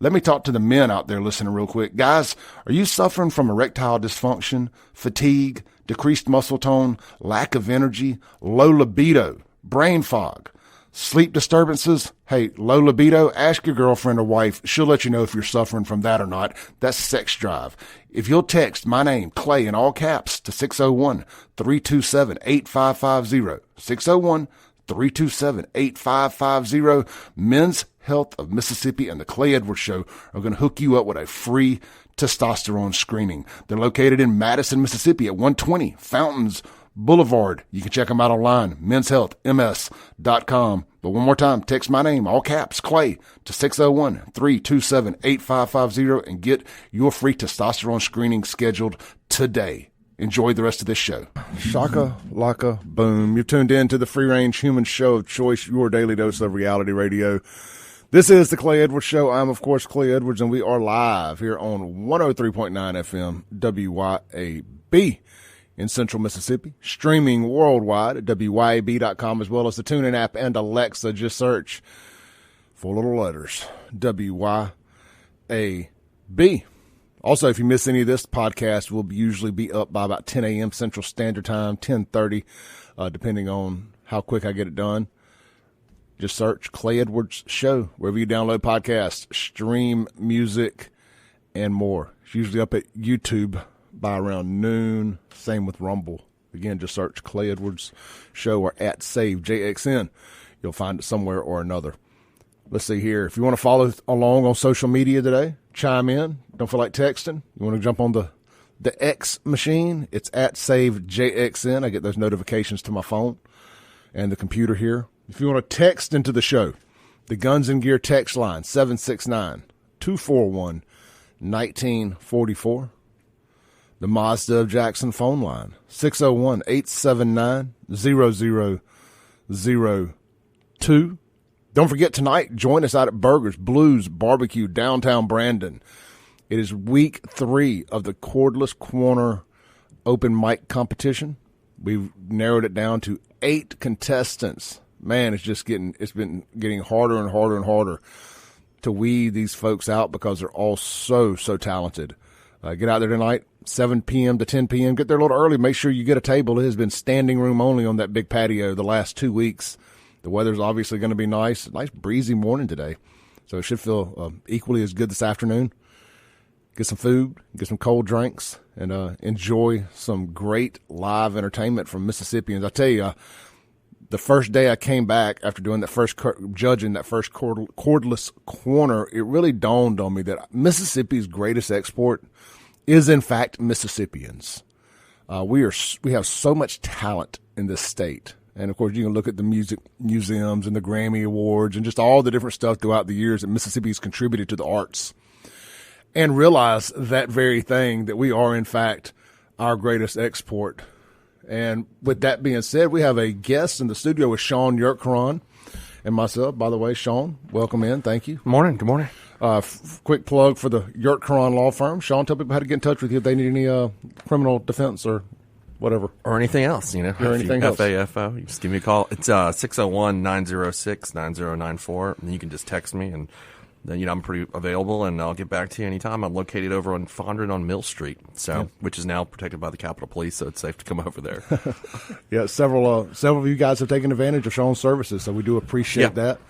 Let me talk to the men out there listening real quick. Guys, are you suffering from erectile dysfunction, fatigue, decreased muscle tone, lack of energy, low libido, brain fog, sleep disturbances? Hey, low libido, ask your girlfriend or wife. She'll let you know if you're suffering from that or not. That's sex drive. If you'll text my name, Clay, in all caps to 601-327-8550, 601-327-8550, Men's Health of Mississippi and the Clay Edwards Show are going to hook you up with a free testosterone screening. They're located in Madison, Mississippi at 120 Fountains Boulevard. You can check them out online, menshealthms.com. But one more time, text my name, all caps, Clay, to 601-327-8550 and get your free testosterone screening scheduled today. Enjoy the rest of this show. Shaka, laka, boom. You've tuned in to the free-range human show of choice, your daily dose of reality radio. This is the Clay Edwards Show. I'm, of course, Clay Edwards, and we are live here on 103.9 FM WYAB in Central Mississippi, streaming worldwide at WYAB.com, as well as the TuneIn app and Alexa. Just search 4 little letters, WYAB. Also, if you miss any of this, podcast will usually be up by about 10 a.m. Central Standard Time, 10:30, depending on how quick I get it done. Just search Clay Edwards Show wherever you download podcasts, stream music, and more. It's usually up at YouTube by around noon. Same with Rumble. Again, just search Clay Edwards Show or at SaveJXN. You'll find it somewhere or another. Let's see here. If you want to follow along on social media today, chime in. Don't feel like texting. You want to jump on the X machine? It's at SaveJXN. I get those notifications to my phone and the computer here. If you want to text into the show, the Guns and Gear text line, 769-241-1944. The Mazda of Jackson phone line, 601-879-0002. Don't forget tonight, join us out at Burgers, Blues, Barbecue, downtown Brandon. It is week 3 of the Cordless Corner open mic competition. We've narrowed it down to 8 contestants. Man, it's been getting harder and harder and harder to weed these folks out because they're all so talented. Get out there tonight, 7 p.m. to 10 p.m. Get there a little early. Make sure you get a table. It has been standing room only on that big patio the last 2 weeks. The weather's obviously going to be nice. A nice breezy morning today. So it should feel equally as good this afternoon. Get some food, get some cold drinks, and enjoy some great live entertainment from Mississippians. I tell you, the first day I came back after doing that first judging that first cordless corner, it really dawned on me that Mississippi's greatest export is in fact Mississippians. We have so much talent in this state, and of course you can look at the music museums and the Grammy Awards and just all the different stuff throughout the years that Mississippi's contributed to the arts, and realize that very thing, that we are in fact our greatest export. And with that being said, we have a guest in the studio with Shaun Yurtkuran and myself. By the way, Shaun, welcome in. Thank you. Good morning. Good morning. Quick plug for the Yurtkuran Law Firm. Shaun, tell people how to get in touch with you if they need any criminal defense or whatever. Or anything else, Or anything else. FAFO, you just give me a call. It's 601-906-9094. And you can just text me, and then, I'm pretty available, and I'll get back to you anytime. I'm located over on Fondren on Mill Street, which is now protected by the Capitol Police, so it's safe to come over there. Yeah, several of you guys have taken advantage of Shaun's services, so we do appreciate that.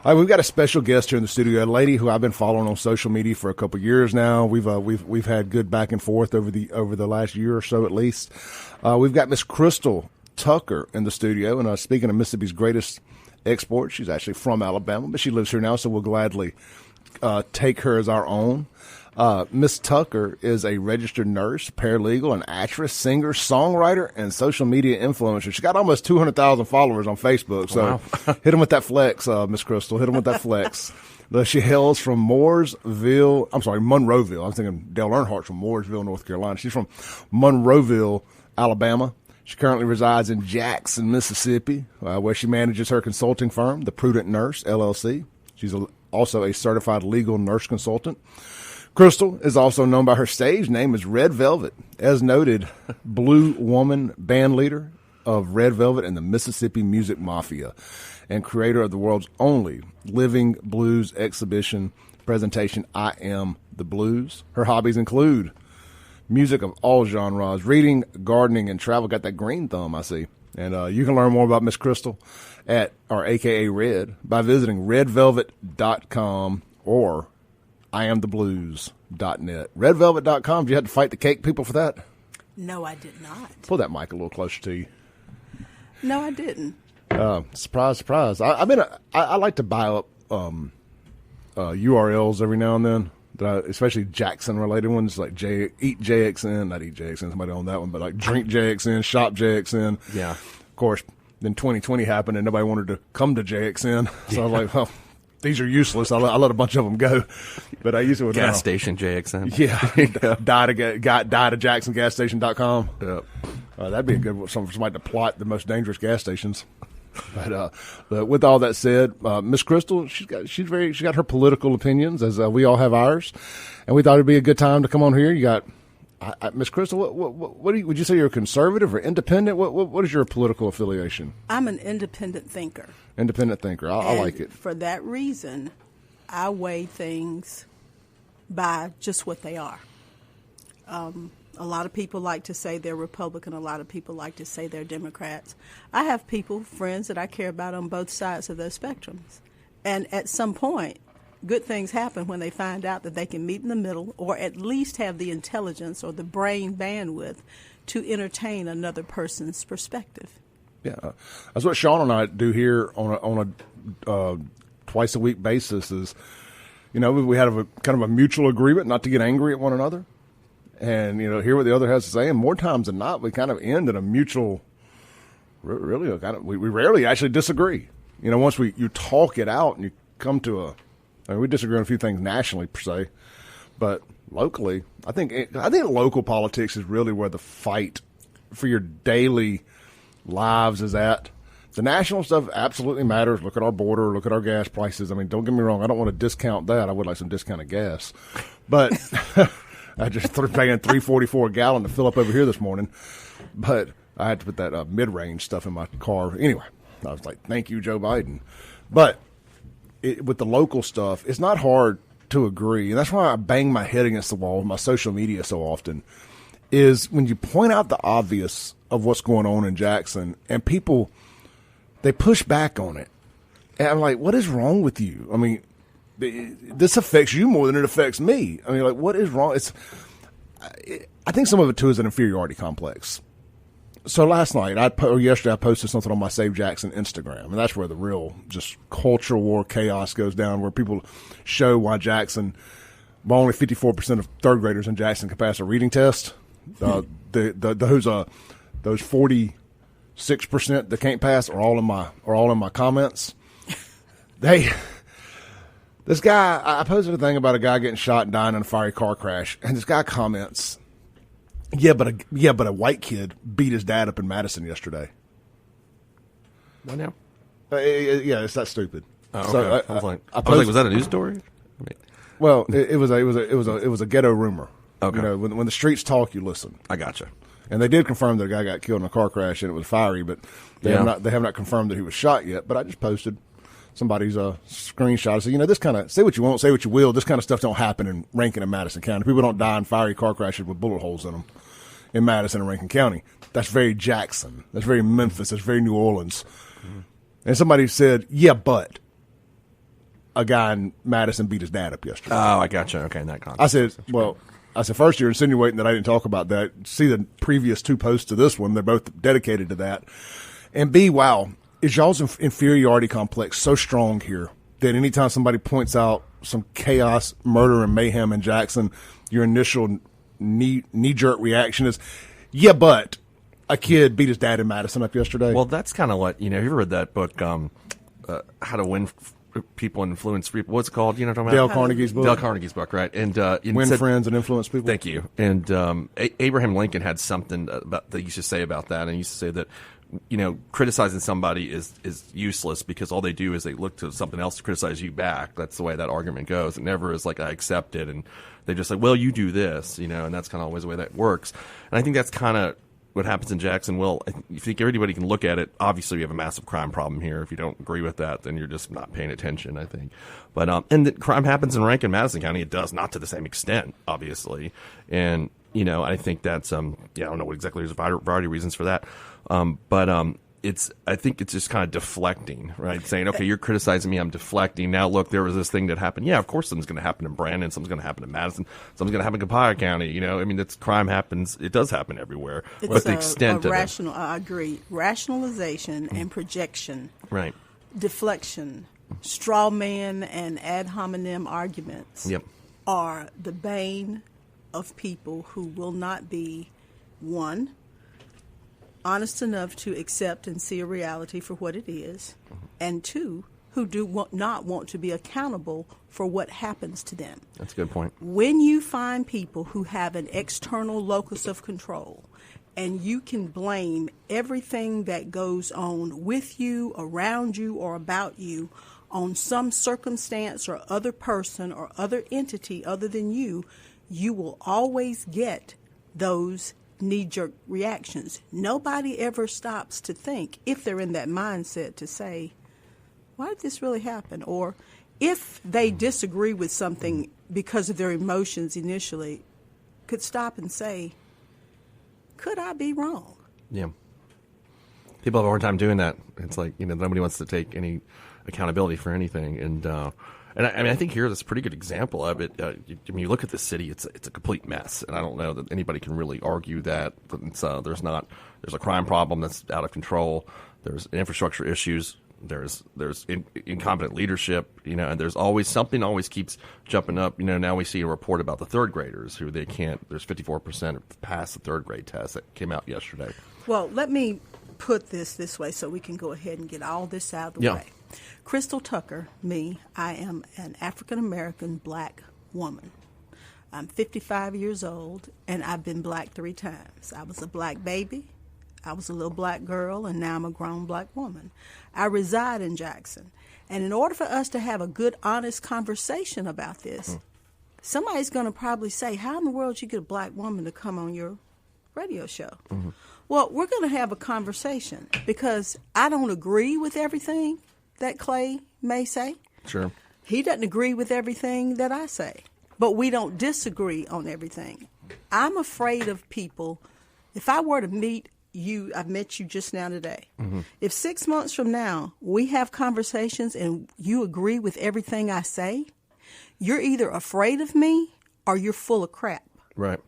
All right, we've got a special guest here in the studio, a lady who I've been following on social media for a couple of years now. We've had good back and forth over the last year or so at least. We've got Miss Crystal Tucker in the studio, and speaking of Mississippi's greatest export, she's actually from Alabama, but she lives here now, so we'll gladly take her as our own. Miss Tucker is a registered nurse, paralegal, an actress, singer, songwriter, and social media influencer. She's got almost 200,000 followers on Facebook, so wow. Hit them with that flex, Miss Crystal. Hit them with that flex. She hails from Monroeville. I was thinking Dale Earnhardt's from Mooresville, North Carolina. She's from Monroeville, Alabama. She currently resides in Jackson, Mississippi, where she manages her consulting firm, The Prudent Nurse, LLC. She's also a certified legal nurse consultant. Crystal is also known by her stage name as Red Velvet, as noted, Blue Woman band leader of Red Velvet and the Mississippi Music Mafia, and creator of the world's only living blues exhibition, presentation, I Am the Blues. Her hobbies include music of all genres, reading, gardening, and travel. Got that green thumb, I see. And you can learn more about Miss Crystal AKA Red, by visiting redvelvet.com or IamTheBlues.net. Redvelvet.com, did you have to fight the cake people for that? No, I did not. Pull that mic a little closer to you. No, I didn't. Surprise, surprise. I like to buy up URLs every now and then, especially Jackson-related ones, like Eat JXN, not Eat JXN, somebody owned that one, but like Drink JXN, Shop JXN. Yeah. Of course, then 2020 happened and nobody wanted to come to JXN. So I was like, well, these are useless. I let a bunch of them go. But I used it with Gas station JXN. Yeah. died at jacksongasstation.com. Yep. That'd be a good one for somebody to plot the most dangerous gas stations. But with all that said, Miss Crystal, she got her political opinions, as we all have ours, and we thought it'd be a good time to come on here. You got Miss Crystal. What would you say? You're a conservative or independent? What is your political affiliation? I'm an independent thinker. Independent thinker. I like it. For that reason, I weigh things by just what they are. A lot of people like to say they're Republican. A lot of people like to say they're Democrats. I have friends that I care about on both sides of those spectrums. And at some point, good things happen when they find out that they can meet in the middle, or at least have the intelligence or the brain bandwidth to entertain another person's perspective. Yeah, that's what Shaun and I do here on a twice a week basis. Is, we have a kind of a mutual agreement not to get angry at one another. And, hear what the other has to say. And more times than not, we kind of end in a mutual, really, we rarely actually disagree. Once you talk it out and you come to we disagree on a few things nationally, per se. But locally, I think local politics is really where the fight for your daily lives is at. The national stuff absolutely matters. Look at our border. Look at our gas prices. I mean, don't get me wrong. I don't want to discount that. I would like some discounted gas. But I just paying $3.44 a gallon to fill up over here this morning, but I had to put that mid-range stuff in my car. Anyway, I was like, "Thank you, Joe Biden." But with the local stuff, it's not hard to agree, and that's why I bang my head against the wall with my social media so often. Is when you point out the obvious of what's going on in Jackson, and people they push back on it, and I'm like, "What is wrong with you?" I mean, this affects you more than it affects me. I mean, like, what is wrong? I think some of it, too, is an inferiority complex. So last night, yesterday, I posted something on my Save Jackson Instagram, and that's where the real just cultural war chaos goes down, where people show why only 54% of third graders in Jackson can pass a reading test. Those 46% that can't pass are all in my comments. This guy, I posted a thing about a guy getting shot and dying in a fiery car crash, and this guy comments, "Yeah, but a white kid beat his dad up in Madison yesterday." What now? Yeah, it's that stupid. Oh, okay. So I was like, was that a news story? Well, it was a ghetto rumor. Okay. When the streets talk, you listen. I gotcha. And they did confirm that a guy got killed in a car crash and it was fiery, but they have not confirmed that he was shot yet. But I just posted somebody's screenshot. So, this kind of, say what you want, say what you will, this kind of stuff don't happen in Rankin and Madison County. People don't die in fiery car crashes with bullet holes in them in Madison and Rankin County. That's very Jackson. That's very Memphis. That's very New Orleans. Mm-hmm. And somebody said, "Yeah, but a guy in Madison beat his dad up yesterday." Oh, I gotcha. Okay, in that context. I said, first, you're insinuating that I didn't talk about that. See the previous two posts to this one. They're both dedicated to that. And B, wow. Is y'all's inferiority complex so strong here that anytime somebody points out some chaos, murder, and mayhem in Jackson, your initial knee-jerk reaction is, "Yeah, but a kid beat his dad in Madison up yesterday"? Well, that's kind of what, have you ever read that book, How to Win People and Influence People? What's it called? You know what I'm talking about? Dale Carnegie's book. Dale Carnegie's book, right? And Win friends and influence people. Thank you. And Abraham Lincoln had something that he used to say about that, and he used to say that, criticizing somebody is useless because all they do is they look to something else to criticize you back. That's the way that argument goes. It never is like, I accept it. And they just like, well, you do this, and that's kind of always the way that works. And I think that's kind of what happens in Jacksonville, you think everybody can look at it. Obviously, we have a massive crime problem here. If you don't agree with that, then you're just not paying attention, I think. But and the crime happens in Rankin, Madison County. It does, not to the same extent, obviously. And I think that's I don't know what exactly. There's a variety of reasons for that. I think it's just kind of deflecting, right? Saying, okay, you're criticizing me, I'm deflecting. Now, look, there was this thing that happened. Yeah, of course something's going to happen in Brandon, something's going to happen in Madison, something's going to happen in Copiah County. I mean, that's crime happens. It does happen everywhere. It's but the extent of rational, I agree. Rationalization and projection. Right. Deflection, straw man, and ad hominem arguments are the bane of people who will not be, one, honest enough to accept and see a reality for what it is, and two, who not want to be accountable for what happens to them. That's a good point. When you find people who have an external locus of control, and you can blame everything that goes on with you, around you, or about you on some circumstance or other person or other entity other than you, you will always get those knee-jerk reactions. Nobody ever stops to think, if they're in that mindset, to say, why did this really happen? Or if they disagree with something because of their emotions initially, could stop and say, could I be wrong? Yeah. People have a hard time doing that. It's like, nobody wants to take any accountability for anything. And I think here that's a pretty good example of it. When you look at the city, it's a complete mess, and I don't know that anybody can really argue that. There's a crime problem that's out of control. There's infrastructure issues. There's incompetent leadership. And there's always something always keeps jumping up. Now we see a report about the third graders who they can't. There's 54% pass the third grade test that came out yesterday. Well, let me put this way so we can go ahead and get all this out of the way. Crystal Tucker, I am an African-American black woman. I'm 55 years old, and I've been black 3 times. I was a black baby, I was a little black girl, and now I'm a grown black woman. I reside in Jackson. And in order for us to have a good, honest conversation about this, somebody's going to probably say, how in the world did you get a black woman to come on your radio show? Mm-hmm. Well, we're going to have a conversation because I don't agree with everything that Clay may say. Sure. He doesn't agree with everything that I say, but we don't disagree on everything. I'm afraid of people. If I were to meet you, I've met you just now today. Mm-hmm. If 6 months from now we have conversations and you agree with everything I say, you're either afraid of me or you're full of crap. Right.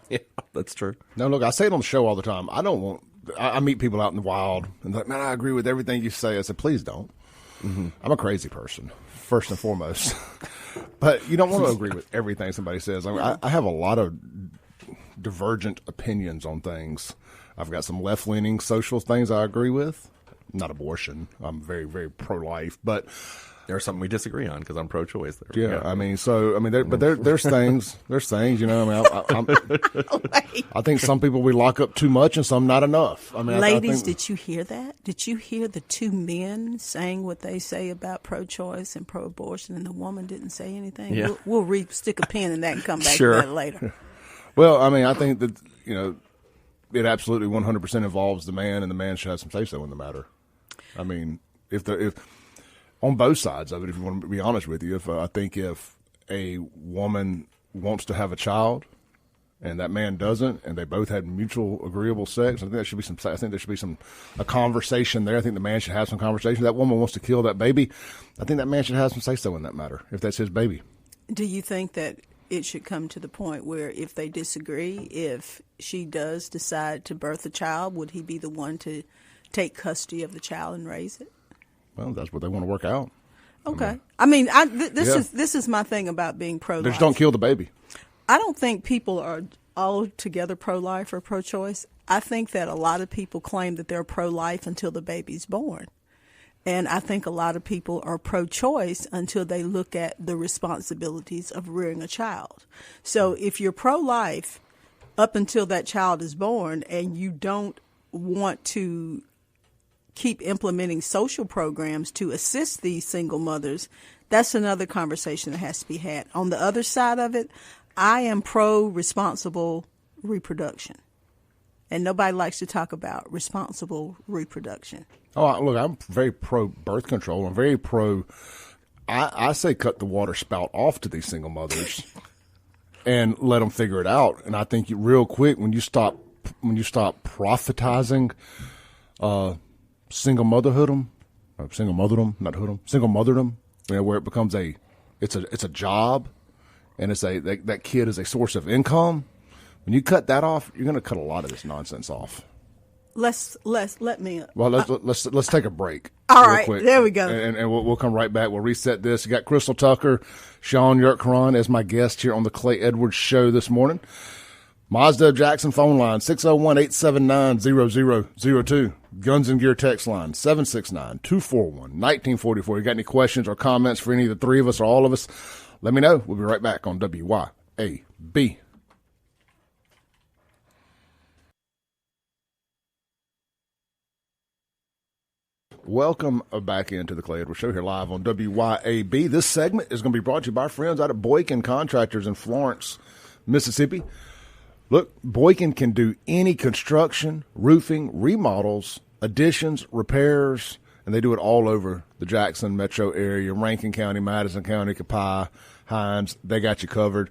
Yeah, that's true. No, look, I say it on the show all the time. I meet people out in the wild and they're like, man, I agree with everything you say. I said, please don't. Mm-hmm. I'm a crazy person, first and foremost. But you don't want to agree with everything somebody says. I have a lot of divergent opinions on things. I've got some left-leaning social things I agree with. Not abortion. I'm very, very pro-life. But there's something we disagree on because I'm pro-choice. Yeah, there's things. There's things, I think some people we lock up too much and some not enough. Ladies, did you hear that? Did you hear the 2 men saying what they say about pro-choice and pro-abortion, and the woman didn't say anything? Yeah. We'll stick a pin in that and come back Sure. to that later. Well, I think that it absolutely 100% involves the man, and the man should have some say-so in the matter. If on both sides of it, if you want to be honest with you, I think if a woman wants to have a child and that man doesn't, and they both had mutual agreeable sex, I think there should be a conversation there. I think the man should have some conversation. If that woman wants to kill that baby, I think that man should have some say-so in that matter, if that's his baby. Do you think that it should come to the point where if they disagree, if she does decide to birth a child, would he be the one to take custody of the child and raise it? Well, that's what they want to work out. Okay. This is my thing about being pro-life. They just don't kill the baby. I don't think people are altogether pro-life or pro-choice. I think that a lot of people claim that they're pro-life until the baby's born. And I think a lot of people are pro-choice until they look at the responsibilities of rearing a child. So if you're pro-life up until that child is born and you don't want to keep implementing social programs to assist these single mothers, that's another conversation that has to be had. On the other side of it, I am pro-responsible reproduction. And nobody likes to talk about responsible reproduction. Oh, look, I'm very pro birth control. I'm very pro. I say cut the water spout off to these single mothers and let them figure it out. And I think real quick when you stop prophetizing single motherdom, where it becomes it's a job, and that kid is a source of income. When you cut that off, you're going to cut a lot of this nonsense off. Let's take a break. All right, quick, there we go. And we'll come right back. We'll reset this. You got Crystal Tucker, Shaun Yurtkuran as my guest here on the Clay Edwards Show this morning. Mazda Jackson phone line, 601-879-0002. Guns and Gear text line, 769-241-1944. You got any questions or comments for any of the three of us or all of us? Let me know. We'll be right back on WYAB. Welcome back into the Clay Edwards Show here live on WYAB. This segment is going to be brought to you by our friends out at Boykin Contractors in Florence, Mississippi. Look, Boykin can do any construction, roofing, remodels, additions, repairs, and they do it all over the Jackson metro area, Rankin County, Madison County, Copiah, Hines. They got you covered.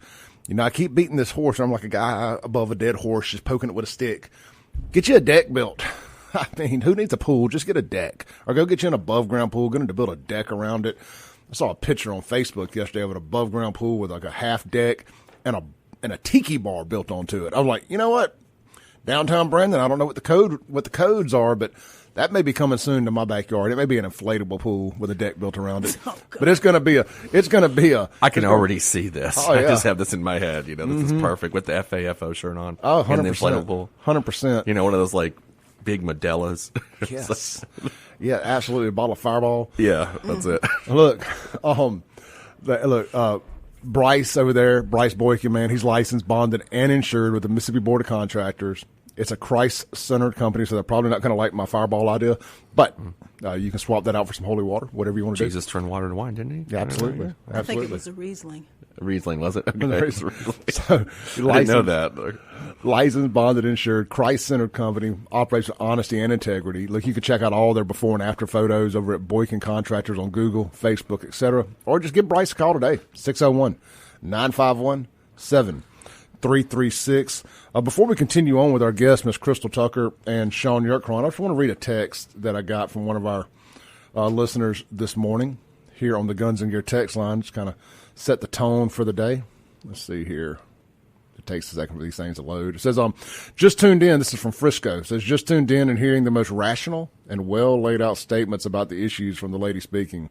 You know, I keep beating this horse. I'm like a guy above a dead horse just poking it with a stick. Get you a deck built. I mean, who needs a pool? Just get a deck. Or go get you an above-ground pool. Get them to build a deck around it. I saw a picture on Facebook yesterday of an above-ground pool with like a half deck and a tiki bar built onto it. I'm like, you know what? Downtown Brandon, I don't know what the codes are, but that may be coming soon to my backyard. It may be an inflatable pool with a deck built around it. Oh, but it's going to be a. I can already see this. Oh, yeah. I just have this in my head. You know, this is perfect with the FAFO shirt on. Oh, 100%. And the inflatable pool. 100%. You know, one of those like big Modelas. Yes. Yeah, absolutely. A bottle of Fireball. Yeah, that's it. Look, Bryce over there, Bryce Boykin, man, he's licensed, bonded, and insured with the Mississippi Board of Contractors. It's a Christ-centered company, so they're probably not going to like my Fireball idea. But you can swap that out for some holy water, whatever you want to do. Jesus turned water to wine, didn't he? Yeah, absolutely. I think it was a Riesling. Riesling, was it? Okay. So, I didn't know that. Licensed, bonded, insured, Christ-centered company, operates with honesty and integrity. Look, you can check out all their before and after photos over at Boykin Contractors on Google, Facebook, etc. Or just give Bryce a call today, 601-951-7336. Before we continue on with our guests, Ms. Crystal Tucker and Shaun Yurtkuran, I just want to read a text that I got from one of our listeners this morning here on the Guns and Gear text line. Just kind of set the tone for the day. Let's see here. It takes a second for these things to load. It says, just tuned in. This is from Frisco. It says, just tuned in and hearing the most rational and well laid out statements about the issues from the lady speaking.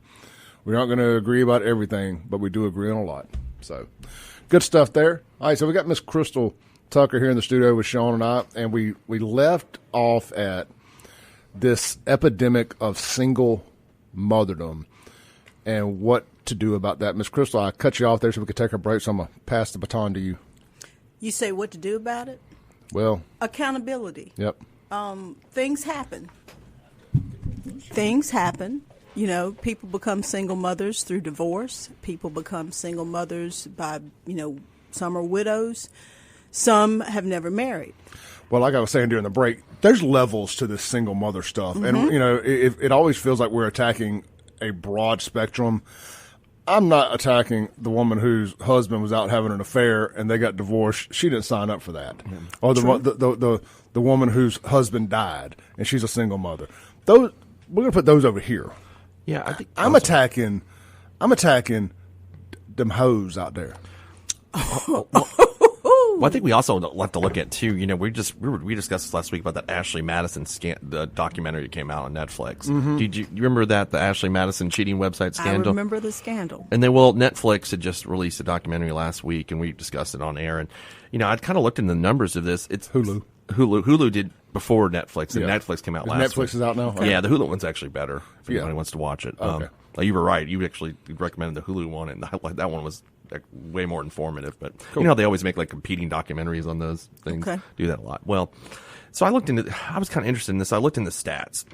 We aren't going to agree about everything, but we do agree on a lot. So good stuff there. All right, so we got Miss Crystal Tucker here in the studio with Shaun and I, and we left off at this epidemic of single motherdom and what to do about that. Miss Crystal, I cut you off there so we could take a break, so I'm going to pass the baton to you. You say what to do about it? Well, accountability. Yep. Things happen. You know, people become single mothers through divorce. People become single mothers by, some are widows. Some have never married. Well, like I was saying during the break, there's levels to this single mother stuff. Mm-hmm. And, it always feels like we're attacking a broad spectrum. I'm not attacking the woman whose husband was out having an affair and they got divorced. She didn't sign up for that. Mm-hmm. Or the woman whose husband died and she's a single mother. Those we're going to put those over here. Yeah, I think I'm attacking them hoes out there. Well, I think we also have to look at too. We discussed this last week about that Ashley Madison the documentary that came out on Netflix. Mm-hmm. Did you remember the Ashley Madison cheating website scandal? I remember the scandal. And then, Netflix had just released a documentary last week, and we discussed it on air. And I'd kind of looked into the numbers of this. It's Hulu. Hulu did before Netflix, and Netflix came out last week. Netflix is out now? Okay. Yeah, the Hulu one's actually better if anybody wants to watch it. Okay. You were right. You actually recommended the Hulu one, and that one was way more informative. But cool. They always make competing documentaries on those things. Okay. Do that a lot. Well, so I was kind of interested in this. I looked in the stats.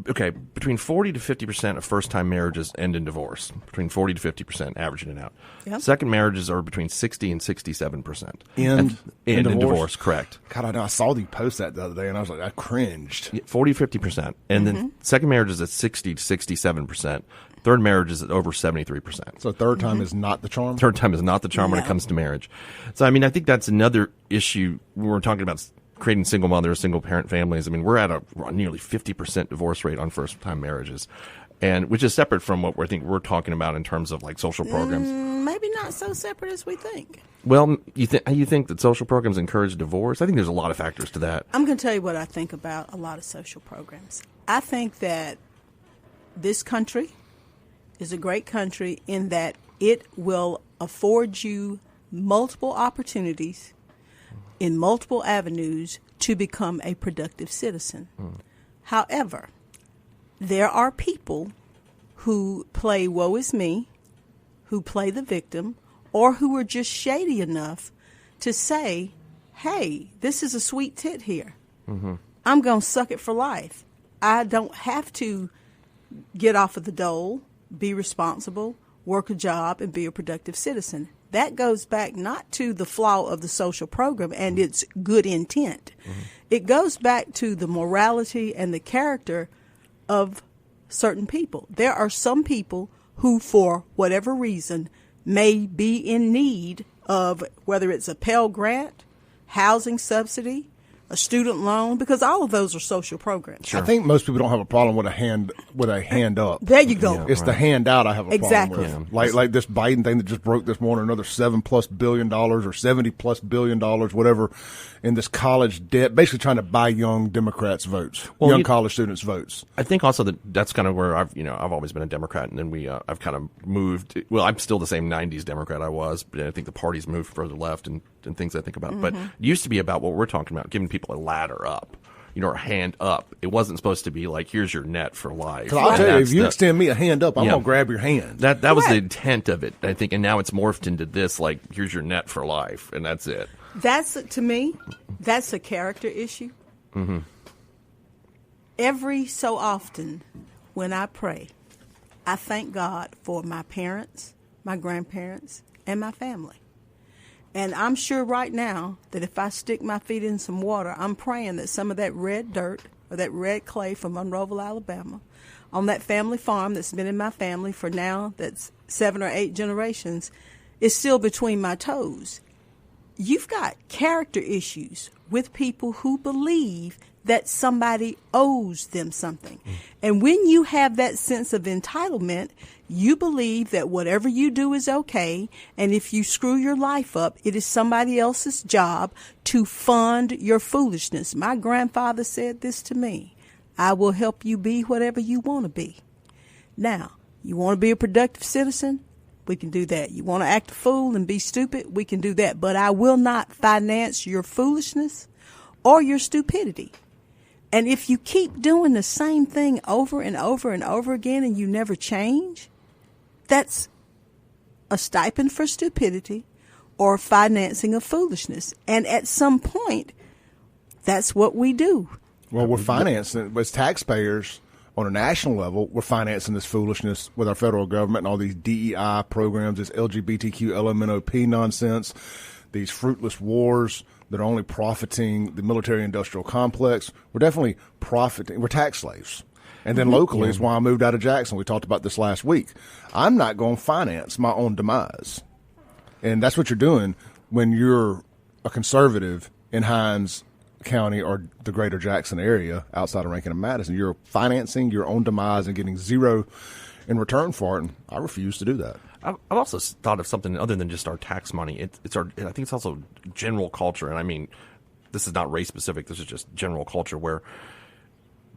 okay, between 40 to 50% of first-time marriages end in divorce. Between 40 to 50%, averaging it out. Yep. Second marriages are between 60 and 67%. End in divorce, correct. God, I know. I saw you post that the other day, and I was like, I cringed. 40 to 50%. And then second marriage is at 60 to 67%. Third marriage is at over 73%. So third time is not the charm? Third time is not the charm when it No. comes to marriage. So, I mean, I think that's another issue when we're talking about creating single mothers, single parent families. I mean, we're at a nearly 50% divorce rate on first time marriages, and which is separate from what I think we're talking about in terms of like social programs. Maybe not so separate as we think. Well, you think that social programs encourage divorce? I think there's a lot of factors to that. I'm going to tell you what I think about a lot of social programs. I think that this country is a great country in that it will afford you multiple opportunities in multiple avenues to become a productive citizen. However, there are people who play woe is me, who play the victim, or who are just shady enough to say, hey, this is a sweet tit here. I'm going to suck it for life. I don't have to get off of the dole, be responsible, work a job, and be a productive citizen. That goes back not to the flaw of the social program and its good intent. It goes back to the morality and the character of certain people. There are some people who, for whatever reason, may be in need of, whether it's a Pell Grant, housing subsidy, a student loan, because all of those are social programs. I think most people don't have a problem with a hand up. There you go. It's the handout I have a Exactly. problem with. Like this Biden thing that just broke this morning, another $7+ billion or $70+ billion, whatever, in this college debt, basically trying to buy young Democrats votes, young college students votes. I think also that's kind of where I've always been a Democrat, and then I've kind of moved. Well, I'm still the same '90s Democrat I was, but I think the party's moved further left and things I think about. But it used to be about what we're talking about, giving people a ladder up, or a hand up. It wasn't supposed to be like, here's your net for life. So I'll tell you, if you extend me a hand up, I'm gonna grab your hand. That was the intent of it, I think, and now it's morphed into this, like, here's your net for life, and that's it. That's, to me, that's a character issue. Every so often when I pray, I thank God for my parents, my grandparents, and my family. And I'm sure right now that if I stick my feet in some water, I'm praying that some of that red dirt or that red clay from Monroeville, Alabama, on that family farm that's been in my family for now, that's 7 or 8 generations, is still between my toes. You've got character issues with people who believe that somebody owes them something. And when you have that sense of entitlement, you believe that whatever you do is okay, and if you screw your life up, it is somebody else's job to fund your foolishness. My grandfather said this to me: I will help you be whatever you want to be. Now, you want to be a productive citizen? We can do that. You want to act a fool and be stupid? We can do that. But I will not finance your foolishness or your stupidity. And if you keep doing the same thing over and over and over again and you never change, that's a stipend for stupidity or financing of foolishness. And at some point, that's what we do. Well, we're financing, as taxpayers on a national level, we're financing this foolishness with our federal government and all these DEI programs, this LGBTQ, LMNOP nonsense, these fruitless wars that are only profiting the military-industrial complex. We're definitely profiting. We're tax slaves. And then locally is why I moved out of Jackson. We talked about this last week. I'm not going to finance my own demise. And that's what you're doing when you're a conservative in Hinds County or the greater Jackson area outside of Rankin and Madison. You're financing your own demise and getting zero in return for it. And I refuse to do that. I've also thought of something other than just our tax money. I think it's also general culture. And I mean, this is not race specific. This is just general culture where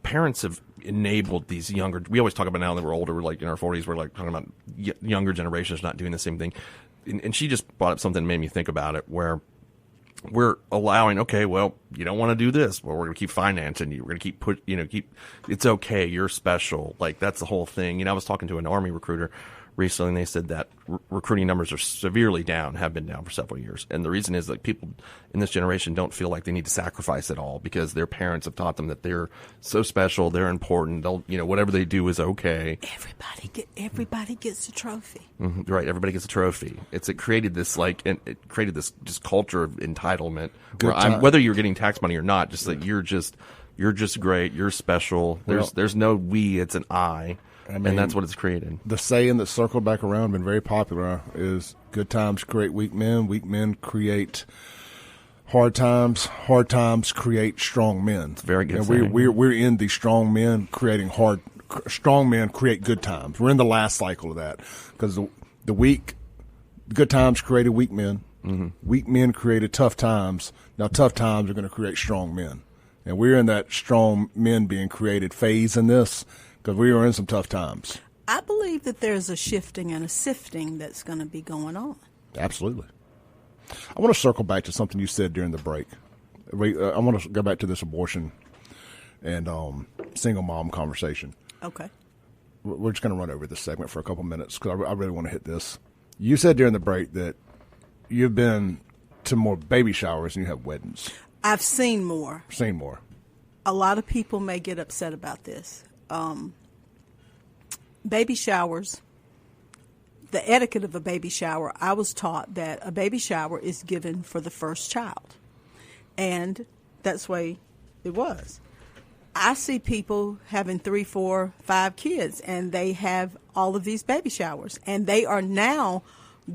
parents have enabled these younger. We always talk about now that we're older, we're like in our 40s, we're like talking about younger generations not doing the same thing. And she just brought up something that made me think about it, where we're allowing, okay, well, you don't want to do this. Well, we're going to keep financing you. We're going to keep, it's okay. You're special. Like, that's the whole thing. I was talking to an Army recruiter recently, and they said that recruiting numbers are severely down, have been down for several years. And the reason is that people in this generation don't feel like they need to sacrifice at all because their parents have taught them that they're so special, they're important, they'll, whatever they do is okay. Everybody gets a trophy. Mm-hmm. Right, everybody gets a trophy. It created this just culture of entitlement. Whether you're getting tax money or not, just that you're just great, you're special. There's no we, it's an I. And that's what it's created. The saying that circled back around, been very popular, is good times create weak men create hard times create strong men. It's very good. And saying. we're in the strong men creating strong men create good times. We're in the last cycle of that because the good times created weak men. Mm-hmm. Weak men created tough times. Now tough times are going to create strong men. And we're in that strong men being created phase in this. Because we are in some tough times. I believe that there's a shifting and a sifting that's going to be going on. Absolutely. I want to circle back to something you said during the break. I want to go back to this abortion and single mom conversation. Okay. We're just going to run over this segment for a couple minutes because I really want to hit this. You said during the break that you've been to more baby showers than you have weddings. I've seen more. A lot of people may get upset about this. Baby showers, the etiquette of a baby shower, I was taught that a baby shower is given for the first child. And that's the way it was. I see people having 3, 4, 5 kids, and they have all of these baby showers. And they are now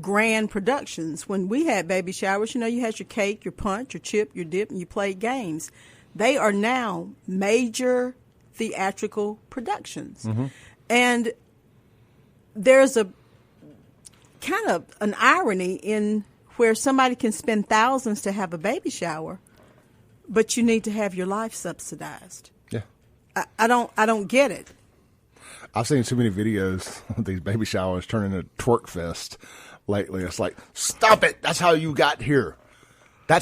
grand productions. When we had baby showers, you had your cake, your punch, your chip, your dip, and you played games. They are now major theatrical productions. Mm-hmm. And there's a kind of an irony in where somebody can spend thousands to have a baby shower, but you need to have your life subsidized. Yeah. I don't get it. I've seen too many videos of these baby showers turning into twerk fest lately. It's like, stop it. That's how you got here. I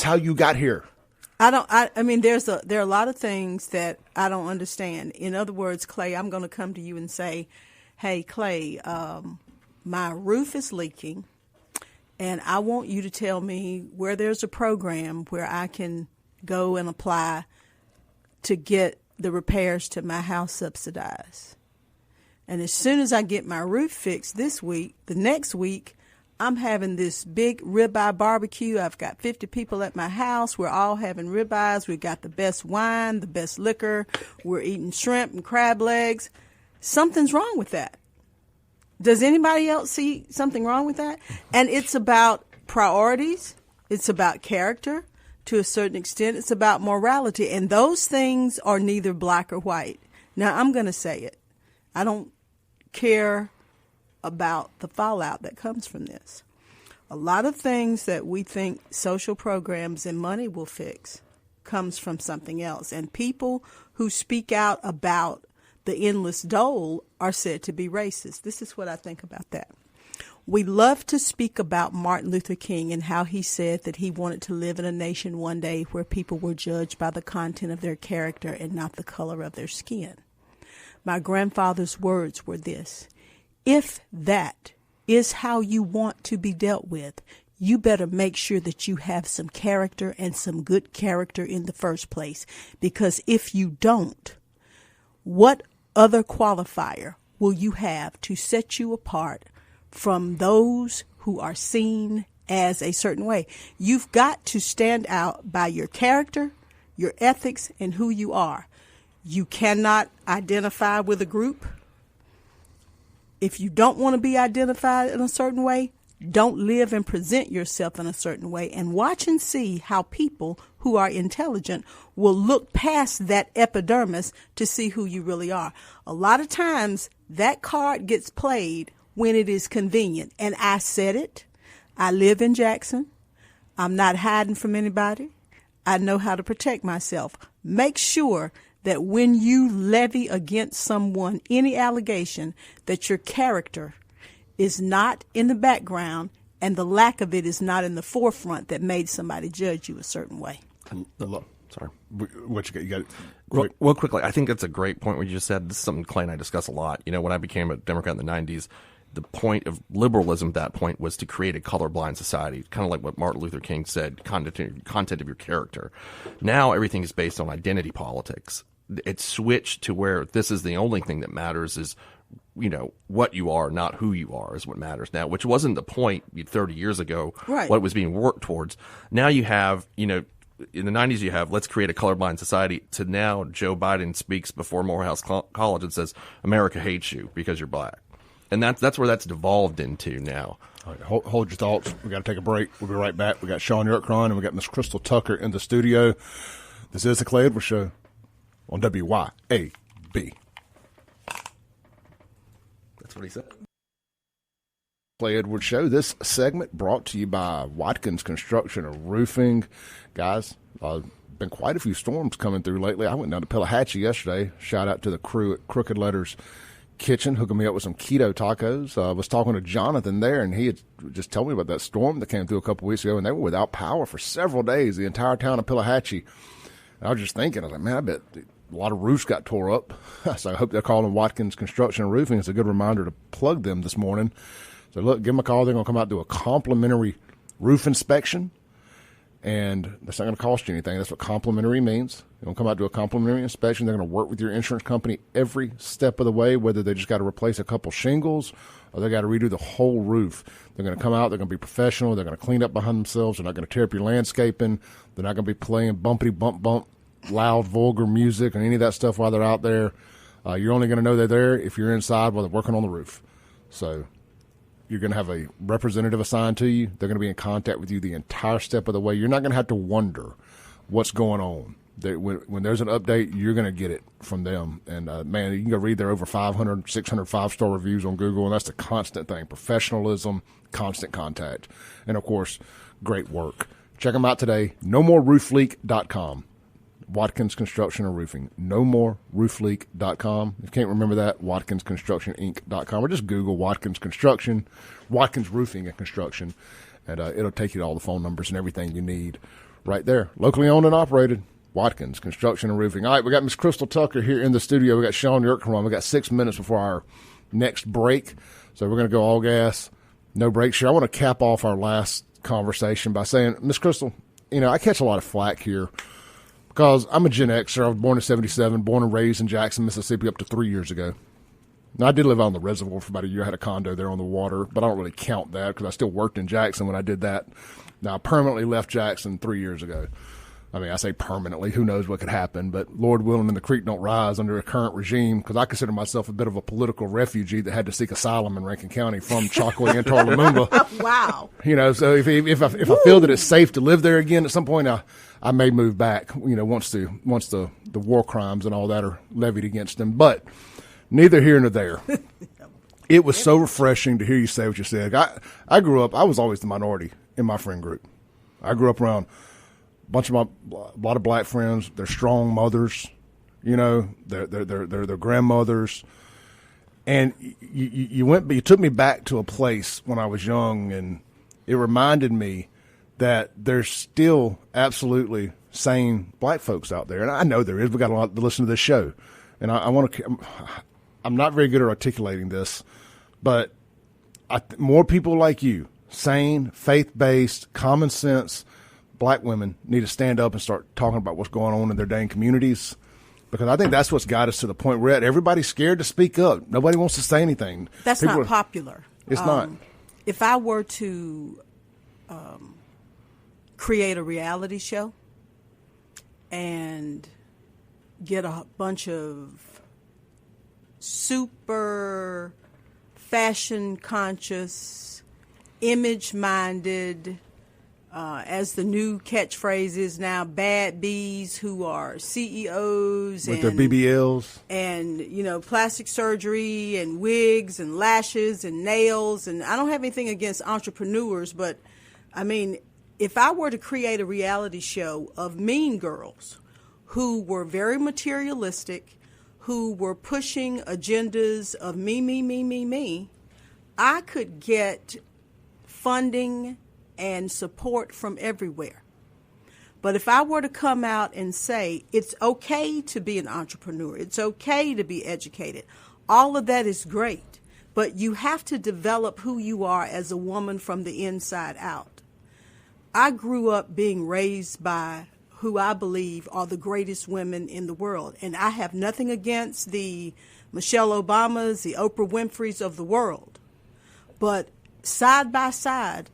mean, there are a lot of things that I don't understand. In other words, Clay, I'm going to come to you and say, hey, Clay, my roof is leaking, and I want you to tell me where there's a program where I can go and apply to get the repairs to my house subsidized. And as soon as I get my roof fixed this week, the next week, I'm having this big ribeye barbecue. I've got 50 people at my house. We're all having ribeyes. We've got the best wine, the best liquor. We're eating shrimp and crab legs. Something's wrong with that. Does anybody else see something wrong with that? And it's about priorities. It's about character. To a certain extent, it's about morality. And those things are neither black or white. Now, I'm going to say it. I don't care about the fallout that comes from this. A lot of things that we think social programs and money will fix comes from something else. And people who speak out about the endless dole are said to be racist. This is what I think about that. We love to speak about Martin Luther King and how he said that he wanted to live in a nation one day where people were judged by the content of their character and not the color of their skin. My grandfather's words were this: if that is how you want to be dealt with, you better make sure that you have some character and some good character in the first place. Because if you don't, what other qualifier will you have to set you apart from those who are seen as a certain way? You've got to stand out by your character, your ethics, and who you are. You cannot identify with a group. If you don't want to be identified in a certain way, don't live and present yourself in a certain way, and watch and see how people who are intelligent will look past that epidermis to see who you really are. A lot of times that card gets played when it is convenient. And I said it. I live in Jackson. I'm not hiding from anybody. I know how to protect myself. Make sure that when you levy against someone any allegation, that your character is not in the background and the lack of it is not in the forefront that made somebody judge you a certain way. Sorry. What you got? Real quickly, I think that's a great point what you just said. This is something Clay and I discuss a lot. When I became a Democrat in the 90s, the point of liberalism at that point was to create a colorblind society, kind of like what Martin Luther King said, content of your character. Now everything is based on identity politics. It's switched to where this is the only thing that matters is, what you are, not who you are, is what matters now, which wasn't the point 30 years ago, right. What was being worked towards. Now you have, in the 90s you have, let's create a colorblind society, to now Joe Biden speaks before Morehouse College and says, America hates you because you're black. And that's where that's devolved into now. All right, hold your thoughts. We got to take a break. We'll be right back. We got Shaun Yurtkuran and we got Miss Crystal Tucker in the studio. This is the Clay Edwards Show on WYAB. That's what he said. Clay Edwards Show. This segment brought to you by Watkins Construction and Roofing. Guys, been quite a few storms coming through lately. I went down to Pelahatchie yesterday. Shout out to the crew at Crooked Letters Kitchen, hooking me up with some keto tacos. I was talking to Jonathan there, and he had just told me about that storm that came through a couple weeks ago, and they were without power for several days, the entire town of Pelahatchie. And I was just thinking, I was like, man, I bet a lot of roofs got tore up. So I hope they're calling Watkins Construction and Roofing. It's a good reminder to plug them this morning. So look, give them a call. They're going to come out and do a complimentary roof inspection. And that's not going to cost you anything. That's what complimentary means. They're going to come out and do a complimentary inspection. They're going to work with your insurance company every step of the way, whether they just got to replace a couple shingles or they got to redo the whole roof. They're going to come out. They're going to be professional. They're going to clean up behind themselves. They're not going to tear up your landscaping. They're not going to be playing bumpity bump bump, loud, vulgar music or any of that stuff while they're out there. You're only going to know they're there if you're inside while they're working on the roof. So you're going to have a representative assigned to you. They're going to be in contact with you the entire step of the way. You're not going to have to wonder what's going on. When there's an update, you're going to get it from them. And, man, you can go read their over 500, 600 five-star reviews on Google, and that's the constant thing. Professionalism, constant contact. And, of course, great work. Check them out today. NoMoreRoofLeak.com. Watkins Construction and Roofing. NoMoreRoofLeak.com. If you can't remember that, WatkinsConstructionInc.com. Or just Google Watkins Construction, Watkins Roofing and Construction, and it'll take you to all the phone numbers and everything you need right there. Locally owned and operated. Watkins Construction and Roofing. All right, we got Miss Crystal Tucker here in the studio. We got Shaun Yurtkuran. We got 6 minutes before our next break, so we're going to go all gas, no breaks here. I want to cap off our last conversation by saying, Miss Crystal, I catch a lot of flack here because I'm a Gen Xer. I was born in 1977, born and raised in Jackson, Mississippi up to 3 years ago. Now, I did live out on the reservoir for about a year. I had a condo there on the water, but I don't really count that because I still worked in Jackson when I did that. Now, I permanently left Jackson 3 years ago. I mean, I say permanently. Who knows what could happen? But Lord willing and the creek don't rise under a current regime, because I consider myself a bit of a political refugee that had to seek asylum in Rankin County from Chocowee and Lumumba. Wow. So if I feel that it's safe to live there again at some point, I may move back, once the war crimes and all that are levied against them. But neither here nor there. It was so refreshing to hear you say what you said. I grew up, I was always the minority in my friend group. I grew up around a lot of black friends. They're strong mothers, they're grandmothers. And you took me back to a place when I was young, and it reminded me that there's still absolutely sane black folks out there. And I know there is. We got a lot to listen to this show. And I'm not very good at articulating this, but more people like you, sane, faith-based, common sense black women, need to stand up and start talking about what's going on in their dang communities, because I think that's what's got us to the point we're at. Everybody's scared to speak up. Nobody wants to say anything. That's not popular. It's not. If I were to create a reality show and get a bunch of super fashion conscious, image minded, as the new catchphrase is now, bad bees who are CEOs with their BBLs and plastic surgery and wigs and lashes and nails. And I don't have anything against entrepreneurs, but I mean, if I were to create a reality show of mean girls who were very materialistic, who were pushing agendas of me, I could get funding and support from everywhere. But if I were to come out and say it's okay to be an entrepreneur, it's okay to be educated, all of that is great. but you have to develop who you are as a woman from the inside out. I grew up being raised by who I believe are the greatest women in the world. And I have nothing against the Michelle Obamas, the Oprah Winfreys of the world. But side by side,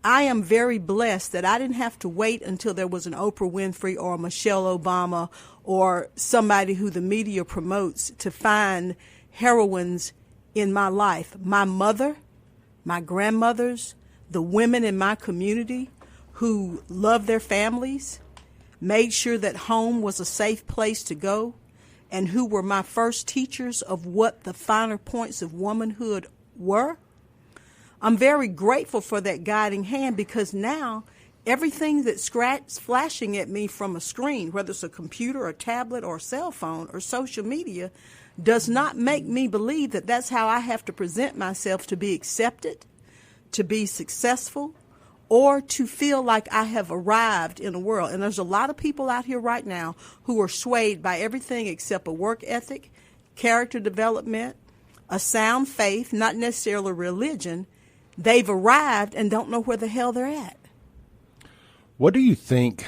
I am very blessed that I didn't have to wait until there was an Oprah Winfrey or a Michelle Obama or somebody who the media promotes to find heroines in my life. My mother, my grandmothers, the women in my community who loved their families, made sure that home was a safe place to go, and who were my first teachers of what the finer points of womanhood were. I'm very grateful for that guiding hand, because now everything that's flashing at me from a screen, whether it's a computer, a tablet, or a cell phone, or social media, does not make me believe that that's how I have to present myself to be accepted, to be successful, or to feel like I have arrived in the world. And there's a lot of people out here right now who are swayed by everything except a work ethic, character development, a sound faith, not necessarily religion. They've arrived and don't know where the hell they're at. What do you think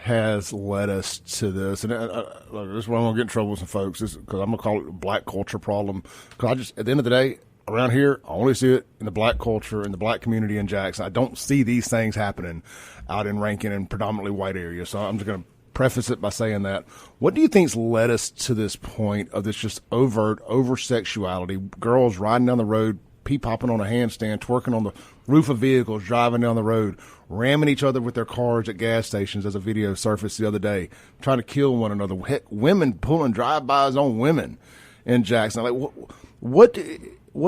has led us to this? And this is where I'm going to get in trouble with some folks, because I'm going to call it a black culture problem. Because at the end of the day, around here, I only see it in the black culture, in the black community in Jackson. I don't see these things happening out in Rankin and predominantly white areas. So I'm just going to preface it by saying that. What do you think's led us to this point of this just overt over-sexuality, girls riding down the road, pee-popping on a handstand, twerking on the roof of vehicles, driving down the road, ramming each other with their cars at gas stations, as a video surfaced the other day, trying to kill one another, heck, women pulling drive-bys on women in Jackson? Like, what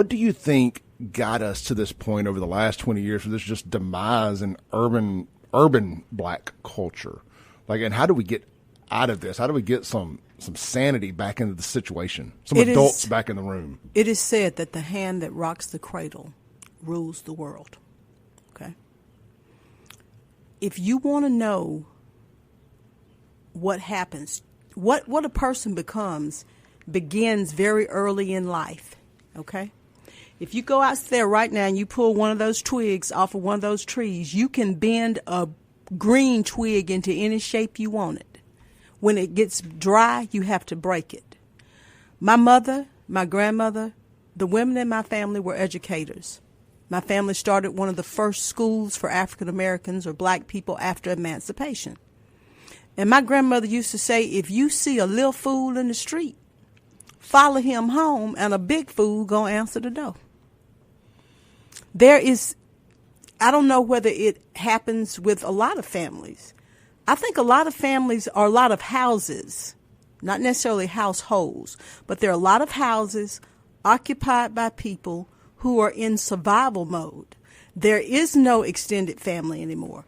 do you think got us to this point over the last 20 years for this just demise in urban black culture? Like, and how do we get out of this? How do we get some sanity back into the situation? Some adults back in the room. It is said that the hand that rocks the cradle rules the world. Okay? If you want to know what happens, what a person becomes begins very early in life. Okay? If you go out there right now and you pull one of those twigs off of one of those trees, you can bend a green twig into any shape you want it. When it gets dry, you have to break it. My mother, my grandmother, the women in my family were educators. My family started one of the first schools for African Americans or black people after emancipation. And my grandmother used to say, if you see a little fool in the street, follow him home, and a big fool gonna answer the door. I don't know whether it happens with a lot of families. I think a lot of families are a lot of houses, not necessarily households, but there are a lot of houses occupied by people who are in survival mode. There is no extended family anymore.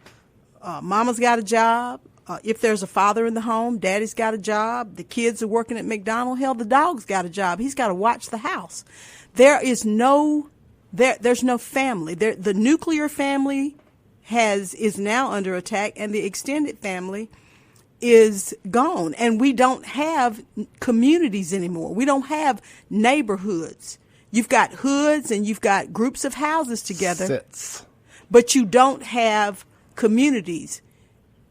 Mama's got a job. If there's a father in the home, daddy's got a job. The kids are working at McDonald's. Hell, the dog's got a job. He's got to watch the house. There's no family. The nuclear family is now under attack, and the extended family is gone. And we don't have communities anymore. We don't have neighborhoods. You've got hoods and you've got groups of houses together, but you don't have communities.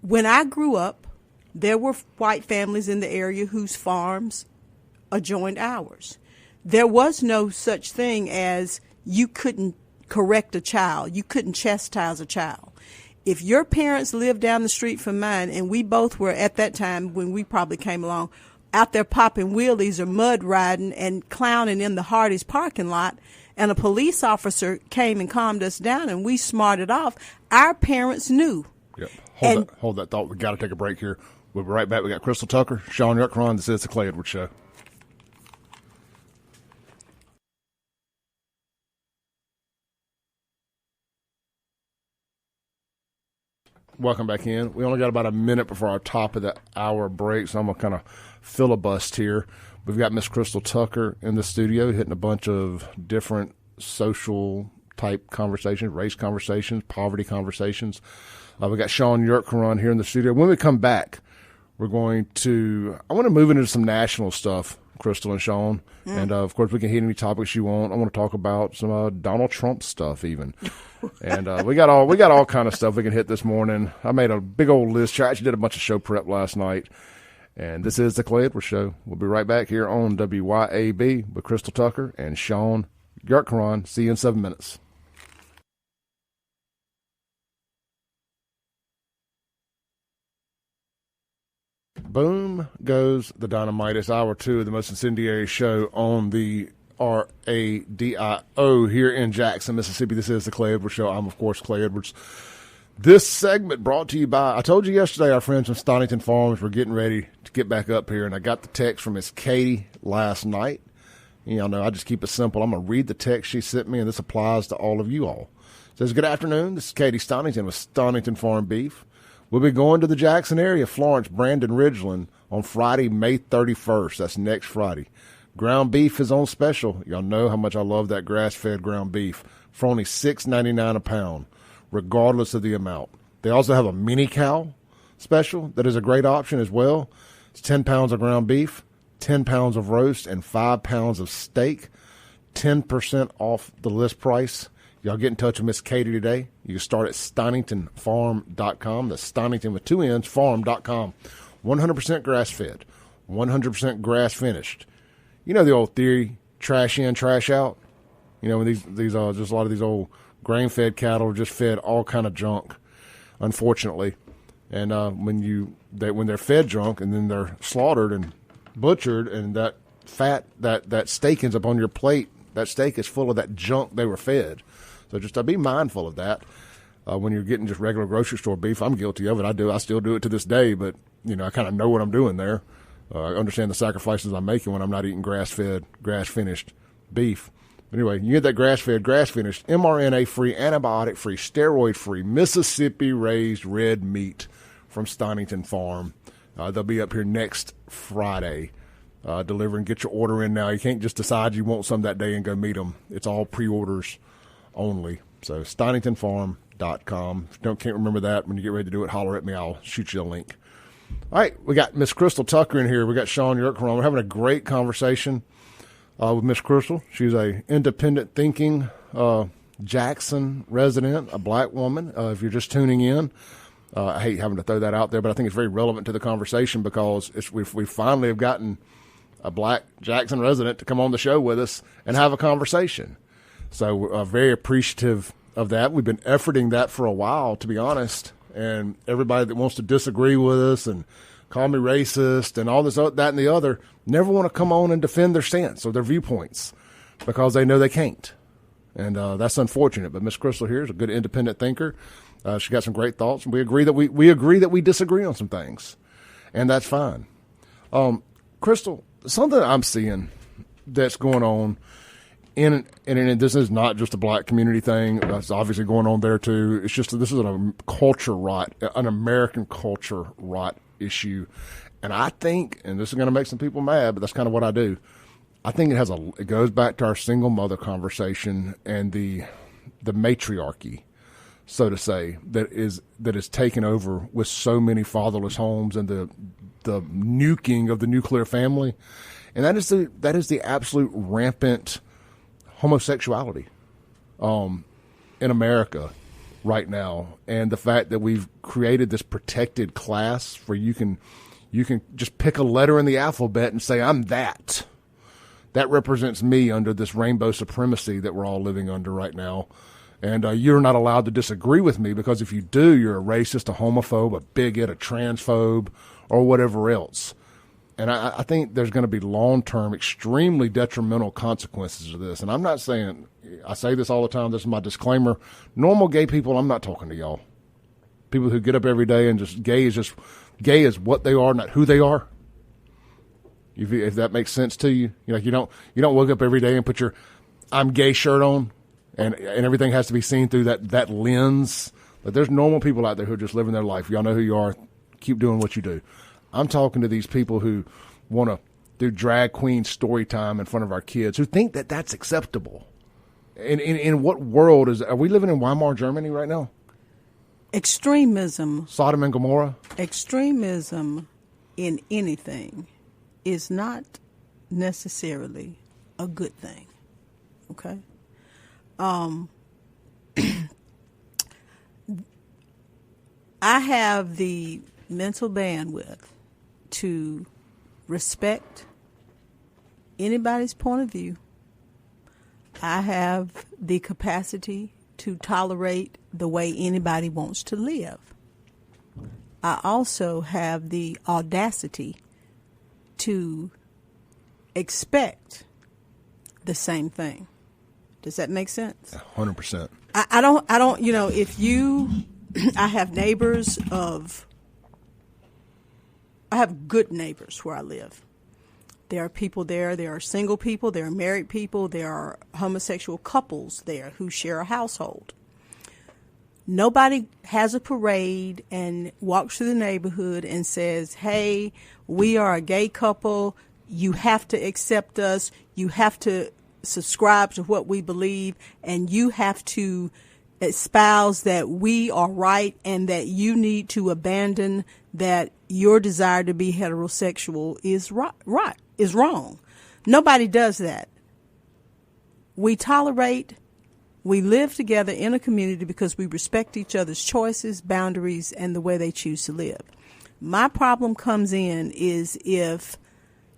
When I grew up, there were white families in the area whose farms adjoined ours. There was no such thing as you couldn't correct a child. You couldn't chastise a child. If your parents lived down the street from mine, and we both were at that time when we probably came along, out there popping wheelies or mud riding and clowning in the Hardee's parking lot, and a police officer came and calmed us down and we smarted off, our parents knew. Yep. Hold that thought. We got to take a break here. We'll be right back. We got Crystal Tucker, Shaun Yurtkuran. This is the Clay Edwards Show. Welcome back in. We only got about a minute before our top of the hour break, so I'm going to kind of filibust here. We've got Miss Crystal Tucker in the studio hitting a bunch of different social type conversations, race conversations, poverty conversations. We got Shaun Yurtkuran here in the studio. When we come back, I want to move into some national stuff, Crystal and Shaun. And, of course, we can hit any topics you want. I want to talk about some Donald Trump stuff even. And we got all kind of stuff we can hit this morning. I made a big old list. I actually did a bunch of show prep last night. And this is the Clay Edwards Show. We'll be right back here on WYAB with Crystal Tucker and Shaun Yurtkuran. See you in 7 minutes. Boom goes the dynamite. It's hour 2 of the most incendiary show on the RADIO here in Jackson, Mississippi. This is the Clay Edwards Show. I'm, of course, Clay Edwards. This segment brought to you by, I told you yesterday, our friends from Stonington Farms were getting ready to get back up here, and I got the text from Miss Katie last night. Y'all know I just keep it simple. I'm going to read the text she sent me, and this applies to all of you all. It says, good afternoon. This is Katie Stonington with Stonington Farm Beef. We'll be going to the Jackson area, Florence, Brandon, Ridgeland, on Friday, May 31st. That's next Friday. Ground beef is on special. Y'all know how much I love that grass-fed ground beef for only $6.99 a pound, regardless of the amount. They also have a mini cow special that is a great option as well. It's 10 pounds of ground beef, 10 pounds of roast, and 5 pounds of steak, 10% off the list price. Y'all get in touch with Miss Katie today. You can start at StoningtonFarm.com. That's Stonington with 2 N's, farm.com. 100% grass-fed, 100% grass-finished. You know the old theory, trash in, trash out? You know, when these just a lot of these old grain-fed cattle are just fed all kind of junk, unfortunately. And when they're fed junk and then they're slaughtered and butchered and that fat, that steak ends up on your plate, that steak is full of that junk they were fed. So just be mindful of that when you're getting just regular grocery store beef. I'm guilty of it. I still do it to this day, but, you know, I kind of know what I'm doing there. I understand the sacrifices I'm making when I'm not eating grass-fed, grass-finished beef. But anyway, you get that grass-fed, grass-finished, mRNA-free, antibiotic-free, steroid-free, Mississippi-raised red meat from Stonington Farm. They'll be up here next Friday delivering. Get your order in now. You can't just decide you want some that day and go meet them. It's all pre-orders only. So StoningtonFarm.com. If you can't remember that, when you get ready to do it, holler at me. I'll shoot you a link. All right, we got Miss Crystal Tucker in here. We got Shaun Yurtkuran. We're having a great conversation with Miss Crystal. She's a independent thinking Jackson resident, a black woman. If you're just tuning in, I hate having to throw that out there, but I think it's very relevant to the conversation because we finally have gotten a black Jackson resident to come on the show with us and have a conversation. So we're very appreciative of that. We've been efforting that for a while, to be honest. And everybody that wants to disagree with us and call me racist and all this, that, and the other, never want to come on and defend their stance or their viewpoints because they know they can't. And that's unfortunate. But Miss Crystal here is a good independent thinker. She got some great thoughts, and we agree that we disagree on some things, and that's fine. Crystal, something I'm seeing that's going on, and this is not just a black community thing. That's obviously going on there too. It's just this is a culture rot, an American culture rot issue, and I think, and this is going to make some people mad, but that's kind of what I do. I think it goes back to our single mother conversation and the matriarchy, so to say, that is taken over with so many fatherless homes and the nuking of the nuclear family, and that is the absolute rampant homosexuality in America right now, and the fact that we've created this protected class where you can just pick a letter in the alphabet and say I'm that. That represents me under this rainbow supremacy that we're all living under right now. And you're not allowed to disagree with me because if you do, you're a racist, a homophobe, a bigot, a transphobe, or whatever else. And I think there's going to be long-term, extremely detrimental consequences of this. And I'm not saying, I say this all the time, this is my disclaimer, normal gay people, I'm not talking to y'all. People who get up every day and gay is what they are, not who they are. If that makes sense to you, you don't wake up every day and put your I'm gay shirt on and everything has to be seen through that lens. But there's normal people out there who are just living their life. Y'all know who you are. Keep doing what you do. I'm talking to these people who want to do drag queen story time in front of our kids who think that that's acceptable. In what world are we living in Weimar, Germany right now? Extremism. Sodom and Gomorrah? Extremism in anything is not necessarily a good thing. Okay? I have the mental bandwidth to respect anybody's point of view. I have the capacity to tolerate the way anybody wants to live. I also have the audacity to expect the same thing. Does that make sense? 100%. I don't, if you, I have I have good neighbors where I live. There are people there are single people, there are married people, there are homosexual couples there who share a household. Nobody has a parade and walks through the neighborhood and says, hey, we are a gay couple, you have to accept us, you have to subscribe to what we believe, and you have to espouse that we are right and that you need to abandon that your desire to be heterosexual is is wrong. Nobody does that. We tolerate, we live together in a community because we respect each other's choices, boundaries, and the way they choose to live. My problem comes in is if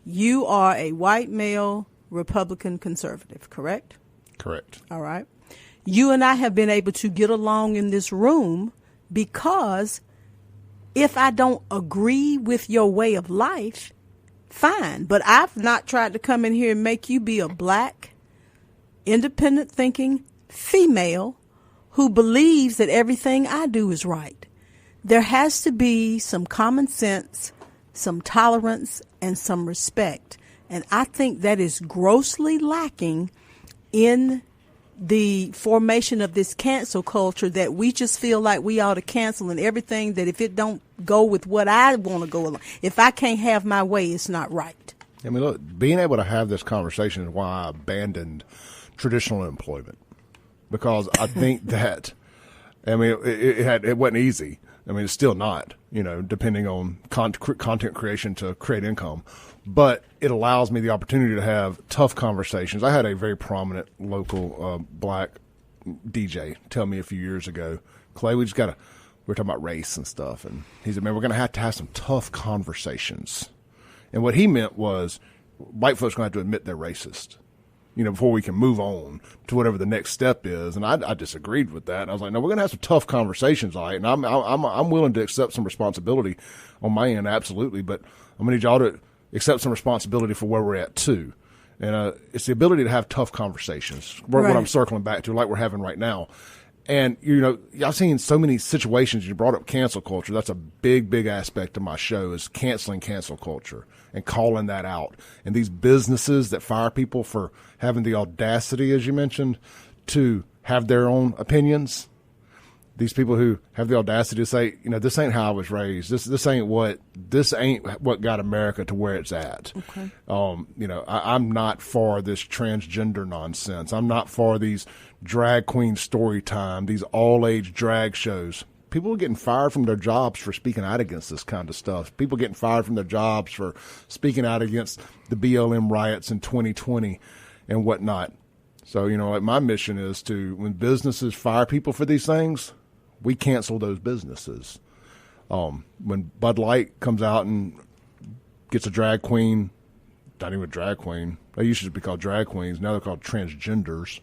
you are a white male Republican conservative, correct? Correct. All right. You and I have been able to get along in this room because if I don't agree with your way of life, fine. But I've not tried to come in here and make you be a black, independent thinking female who believes that everything I do is right. There has to be some common sense, some tolerance, and some respect. And I think that is grossly lacking in the formation of this cancel culture, that we just feel like we ought to cancel and everything, that if it don't go with what I want to go along, if I can't have my way, it's not right. I mean, look, being able to have this conversation is why I abandoned traditional employment, because I think that, I mean, it wasn't easy. I mean, it's still not, depending on content creation to create income. But it allows me the opportunity to have tough conversations. I had a very prominent local black DJ tell me a few years ago, Clay, we were talking about race and stuff. And he said, man, we're going to have some tough conversations. And what he meant was white folks are going to have to admit they're racist, before we can move on to whatever the next step is. And I disagreed with that. And I was like, no, we're going to have some tough conversations, all right? And I'm willing to accept some responsibility on my end, absolutely. But I'm going to need y'all to accept some responsibility for where we're at too. And it's the ability to have tough conversations, what I'm circling back to, like we're having right now. And, I've seen so many situations. You brought up cancel culture. That's a big, big aspect of my show, is canceling cancel culture and calling that out. And these businesses that fire people for having the audacity, as you mentioned, to have their own opinions. These people who have the audacity to say, this ain't how I was raised. This ain't what got America to where it's at. Okay. I'm not for this transgender nonsense. I'm not for these drag queen story time, these all age drag shows. People are getting fired from their jobs for speaking out against this kind of stuff. People getting fired from their jobs for speaking out against the BLM riots in 2020 and whatnot. So, my mission is to, when businesses fire people for these things, we cancel those businesses. When Bud Light comes out and gets a drag queen, not even a drag queen, they used to be called drag queens, now they're called transgenders.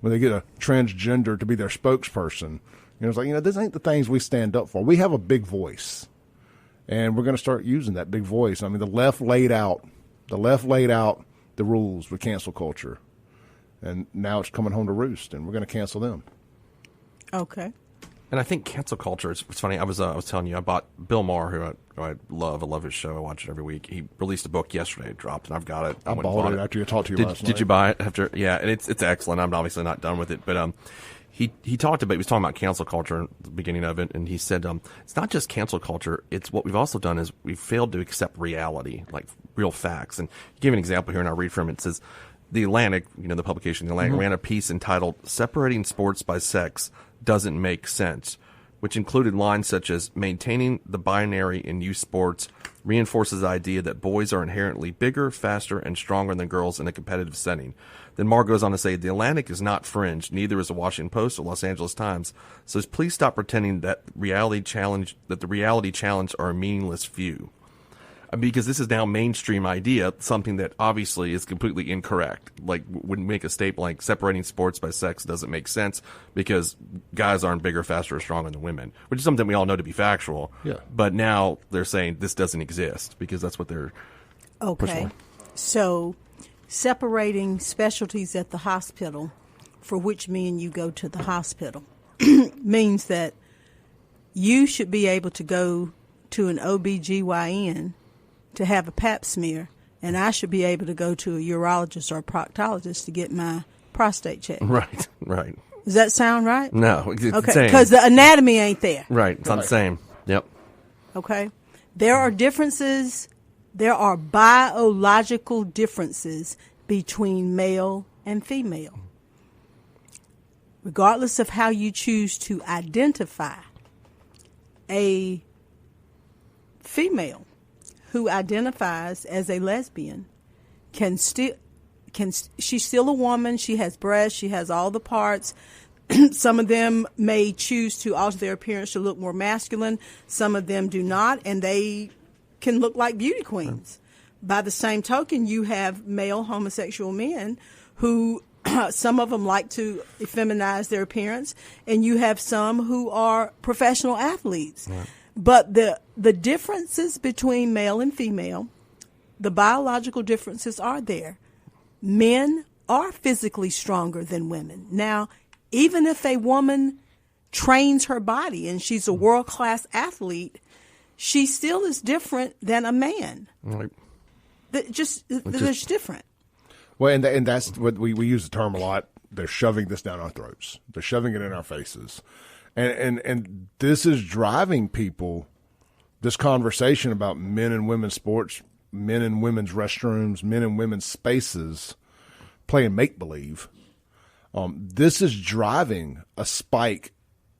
When they get a transgender to be their spokesperson, it's like, this ain't the things we stand up for. We have a big voice, and we're going to start using that big voice. I mean, the left laid out the rules with cancel culture, and now it's coming home to roost, and we're going to cancel them. Okay. And I think cancel culture, it's funny. I was telling you, I bought Bill Maher, who I love his show. I watch it every week. He released a book yesterday. It dropped, and I've got it. I bought it after you talked to you last night. Did you buy it after? Yeah, and it's excellent. I'm obviously not done with it, but he was talking about cancel culture at the beginning of it, and he said it's not just cancel culture. It's what we've also done is we've failed to accept reality, like real facts. And he gave an example here, and I'll read from it. It says, The Atlantic, the publication, The Atlantic, ran a piece entitled "Separating Sports by Sex Doesn't Make Sense." which included lines such as maintaining the binary in youth sports reinforces the idea that boys are inherently bigger, faster, and stronger than girls in a competitive setting. Then Marr goes on to say, the Atlantic is not fringe, neither is the Washington Post or Los Angeles Times, so please stop pretending that the reality challenge are a meaningless few. Because this is now mainstream idea, something that obviously is completely incorrect. Like, when make a statement like separating sports by sex doesn't make sense because guys aren't bigger, faster, or stronger than women, which is something we all know to be factual. Yeah. But now they're saying this doesn't exist because that's what they're pushing. So separating specialties at the hospital for which men you go to the hospital means that you should be able to go to an OBGYN to have a pap smear, and I should be able to go to a urologist or a proctologist to get my prostate checked. Right. Does that sound right? No, it's the Okay, same. because the anatomy ain't there. Right, it's not the same. Yep. Okay? There are differences. There are biological differences between male and female. Regardless of how you choose to identify, a female who identifies as a lesbian she's still a woman. She has breasts. She has all the parts. Some of them may choose to alter their appearance to look more masculine. Some of them do not, and they can look like beauty queens. By the same token, you have male homosexual men who some of them like to effeminize their appearance, and you have some who are professional athletes. Right. But the differences between male and female, the biological differences are there. Men are physically stronger than women. Now, even if a woman trains her body and she's a world-class athlete, she still is different than a man. Right. They're just different. Well, and that's what we use the term a lot. They're shoving this down our throats. They're shoving it in our faces. And this is driving people, this conversation about men and women's sports, men and women's restrooms, men and women's spaces, playing make-believe. This is driving a spike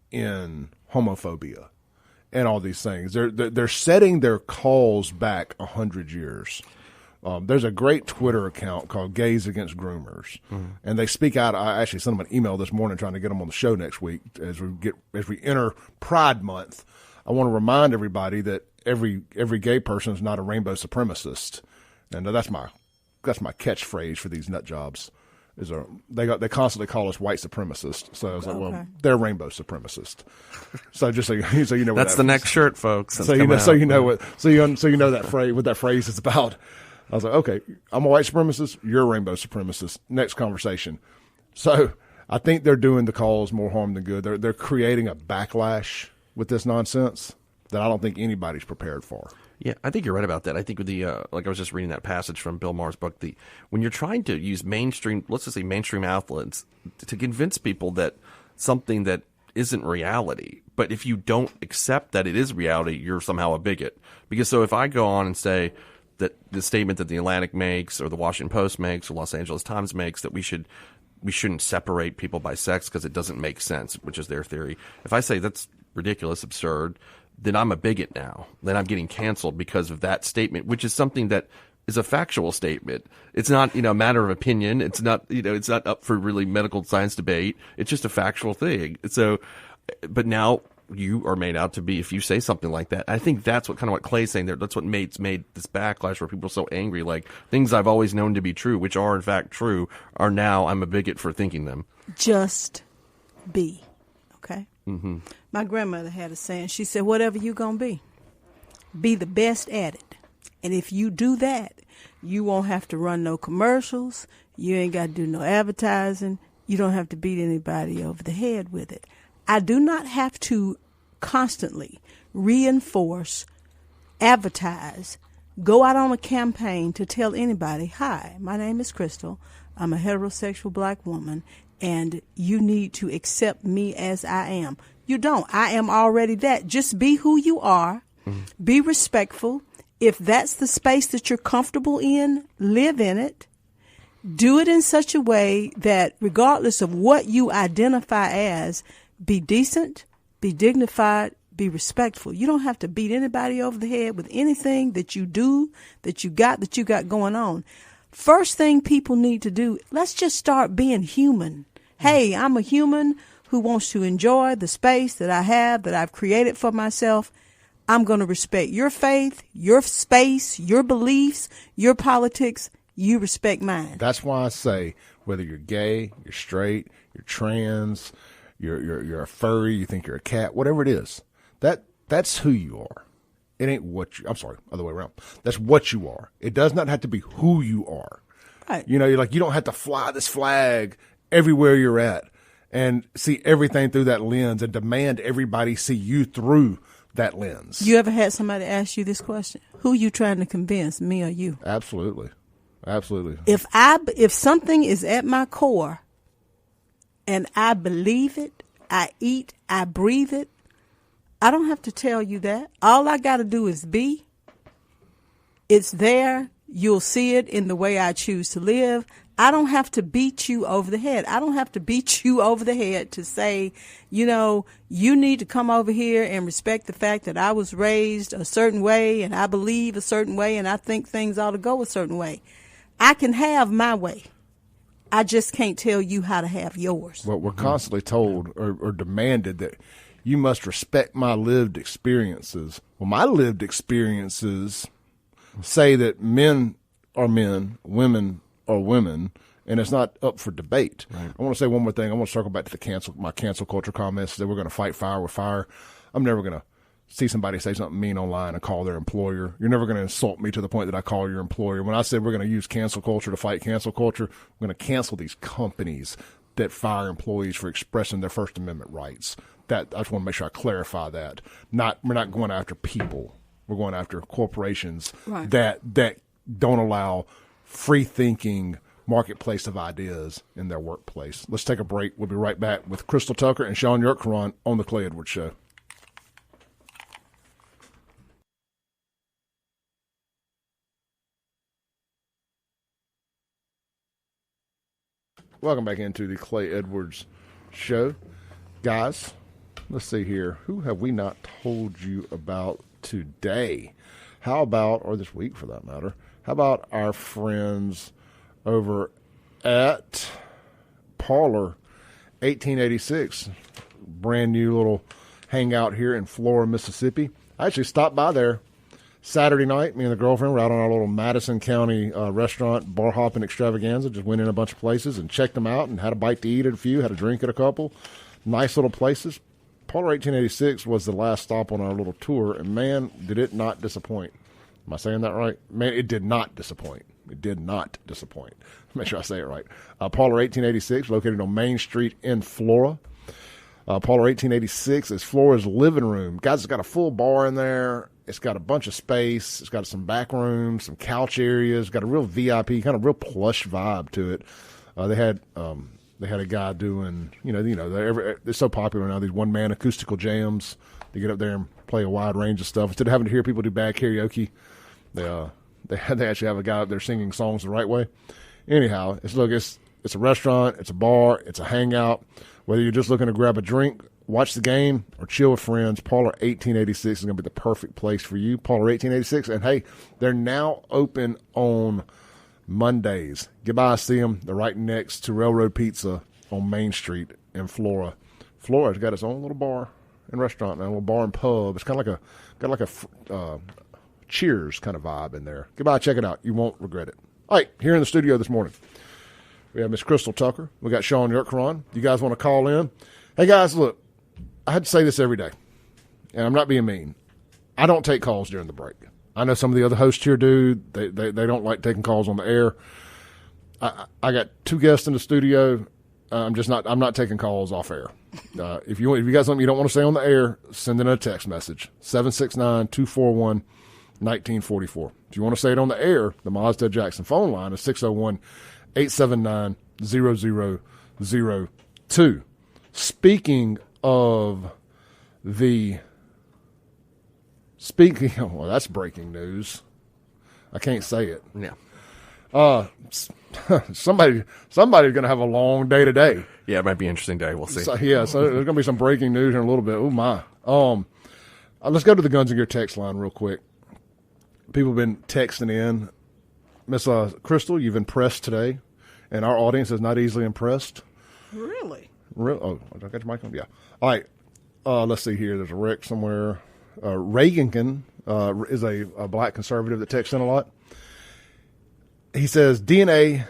in homophobia and all these things. They're setting their calls back 100 years. There's a great Twitter account called Gays Against Groomers, and they speak out. I actually sent them an email this morning trying to get them on the show next week as we enter Pride Month. I want to remind everybody that every gay person is not a rainbow supremacist, and that's my catchphrase for these nut jobs. They constantly call us white supremacists, so I was like, well, they're rainbow supremacists. So just so you know, that's the next shirt, folks. So you know that phrase, what that phrase is about. I was like, okay, I'm a white supremacist. You're a rainbow supremacist. Next conversation. So I think they're doing the cause more harm than good. They're creating a backlash with this nonsense that I don't think anybody's prepared for. Yeah, I think you're right about that. I think with the like I was just reading that passage from Bill Maher's book. When you're trying to use mainstream, let's just say mainstream outlets to convince people that something that isn't reality, but if you don't accept that it is reality, you're somehow a bigot. Because so if I go on and say that the statement that the Atlantic makes or the Washington Post makes or Los Angeles Times makes that we shouldn't separate people by sex because it doesn't make sense, which is their theory. If I say that's ridiculous, absurd, then I'm a bigot now. Then I'm getting canceled because of that statement, which is something that is a factual statement. It's not, a matter of opinion. It's not, it's not up for really medical science debate. It's just a factual thing. So, but now you are made out to be, if you say something like that. I think that's what Clay's saying there. That's what made this backlash where people are so angry. Like, things I've always known to be true, which are in fact true, are now I'm a bigot for thinking them. Just be. Okay? Mm-hmm. My grandmother had a saying. She said, whatever you going to be the best at it. And if you do that, you won't have to run no commercials. You ain't got to do no advertising. You don't have to beat anybody over the head with it. I do not have to constantly reinforce, advertise, go out on a campaign to tell anybody, hi, my name is Crystal. I'm a heterosexual black woman, and you need to accept me as I am. You don't. I am already that. Just be who you are. Mm-hmm. Be respectful. If that's the space that you're comfortable in, live in it. Do it in such a way that regardless of what you identify as, be decent, be dignified, be respectful. You don't have to beat anybody over the head with anything that you do, that you got going on. First thing people need to do, let's just start being human. Hey, I'm a human who wants to enjoy the space that I have, that I've created for myself. I'm going to respect your faith, your space, your beliefs, your politics. You respect mine. That's why I say, whether you're gay, you're straight, you're trans, you're a furry, you think you're a cat, whatever it is, that's who you are. It ain't what you. I'm sorry, other way around. That's what you are. It does not have to be who you are. Right. You know, you don't have to fly this flag everywhere you're at and see everything through that lens and demand everybody see you through that lens. You ever had somebody ask you this question? Who you trying to convince, me or you? Absolutely. If something is at my core and I believe it, I eat, I breathe it, I don't have to tell you that. All I got to do is be. It's there. You'll see it in the way I choose to live. I don't have to beat you over the head. I don't have to beat you over the head to say, you need to come over here and respect the fact that I was raised a certain way and I believe a certain way and I think things ought to go a certain way. I can have my way. I just can't tell you how to have yours. Well, we're constantly told or demanded that you must respect my lived experiences. Well, my lived experiences say that men are men, women are women, and it's not up for debate. Right. I want to say one more thing. I want to circle back to my cancel culture comments that we're going to fight fire with fire. I'm never going to see somebody say something mean online and call their employer. You're never going to insult me to the point that I call your employer. When I said we're going to use cancel culture to fight cancel culture, we're going to cancel these companies that fire employees for expressing their First Amendment rights. I just want to make sure I clarify that. We're not going after people. We're going after corporations right. that don't allow free thinking marketplace of ideas in their workplace. Let's take a break. We'll be right back with Crystal Tucker and Shaun Yurtkuran on the Clay Edwards Show. Welcome back into the Clay Edwards Show. Guys, let's see here. Who have we not told you about today? How about, or this week for that matter, how about our friends over at Parlor 1886, brand new little hangout here in Flora, Mississippi. I actually stopped by there Saturday night. Me and the girlfriend were out on our little Madison County restaurant bar hopping extravaganza. Just went in a bunch of places and checked them out and had a bite to eat at a few, had a drink at a couple. Nice little places. Parlor 1886 was the last stop on our little tour, and man, did it not disappoint. Am I saying that right? Man, it did not disappoint. It did not disappoint. Make sure I say it right. Parlor 1886, located on Main Street in Flora. Parlor 1886 is Flora's living room. Guys, it's got a full bar in there. It's got a bunch of space. It's got some back rooms, some couch areas. Got a real VIP, kind of real plush vibe to it. They had a guy doing, they're so popular now, these one-man acoustical jams. They get up there and play a wide range of stuff. Instead of having to hear people do bad karaoke, they actually have a guy up there singing songs the right way. Anyhow, it's a restaurant, it's a bar, it's a hangout. Whether you're just looking to grab a drink, watch the game, or chill with friends, Parlor 1886 is going to be the perfect place for you. Parlor 1886, and hey, they're now open on Mondays. Get by and see them. They're right next to Railroad Pizza on Main Street in Flora. Flora's got its own little bar and restaurant now, a little bar and pub. It's kind of got a Cheers kind of vibe in there. Get by, check it out. You won't regret it. All right, here in the studio this morning, we have Miss Crystal Tucker. We got Shaun Yurtkuran. You guys want to call in? Hey, guys, look, I had to say this every day, and I'm not being mean. I don't take calls during the break. I know some of the other hosts here do. They don't like taking calls on the air. I got two guests in the studio. I'm not taking calls off air. If you got something you don't want to say on the air, send in a text message, 769-241-1944. If you want to say it on the air, the Mazda Jackson phone line is 601-879-0002. Speaking of well, that's breaking news. I can't say it. Yeah. Somebody's going to have a long day today. Yeah, it might be an interesting day. We'll see. So there's going to be some breaking news in a little bit. Oh, my. Let's go to the Guns and Gear text line real quick. People have been texting in. Miss Crystal, you've impressed today, and our audience is not easily impressed. Really? Oh, I got your mic on? Yeah. All right. Let's see here. There's a Rick somewhere. Reagan is a black conservative that texts in a lot. He says, DNA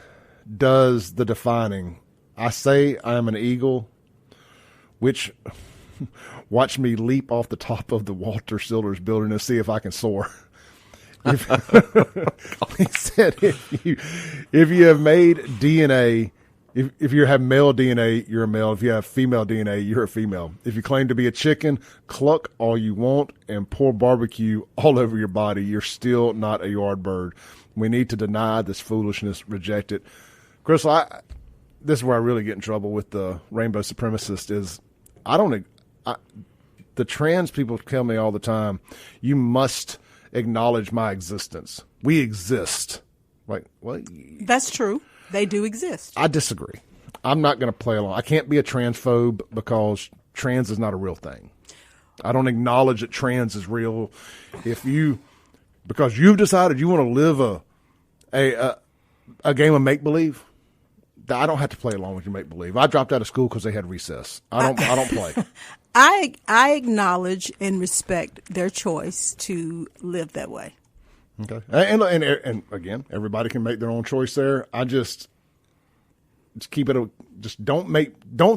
does the defining. I say I'm an eagle, which watch me leap off the top of the Walter Silders building to see if I can soar. He said, if you have made DNA, if you have male DNA, you're a male. If you have female DNA, you're a female. If you claim to be a chicken, cluck all you want and pour barbecue all over your body. You're still not a yard bird. We need to deny this foolishness, reject it. Crystal, this is where I really get in trouble with the rainbow supremacist is the trans people tell me all the time, you must acknowledge my existence. We exist. Like, what? That's true. They do exist. I disagree. I'm not going to play along. I can't be a transphobe because trans is not a real thing. I don't acknowledge that trans is real. Because you've decided you want to live a game of make-believe, I don't have to play along with your make-believe. I dropped out of school because they had recess. I don't play. I acknowledge and respect their choice to live that way. Okay. And again, everybody can make their own choice there. I just keep it, just don't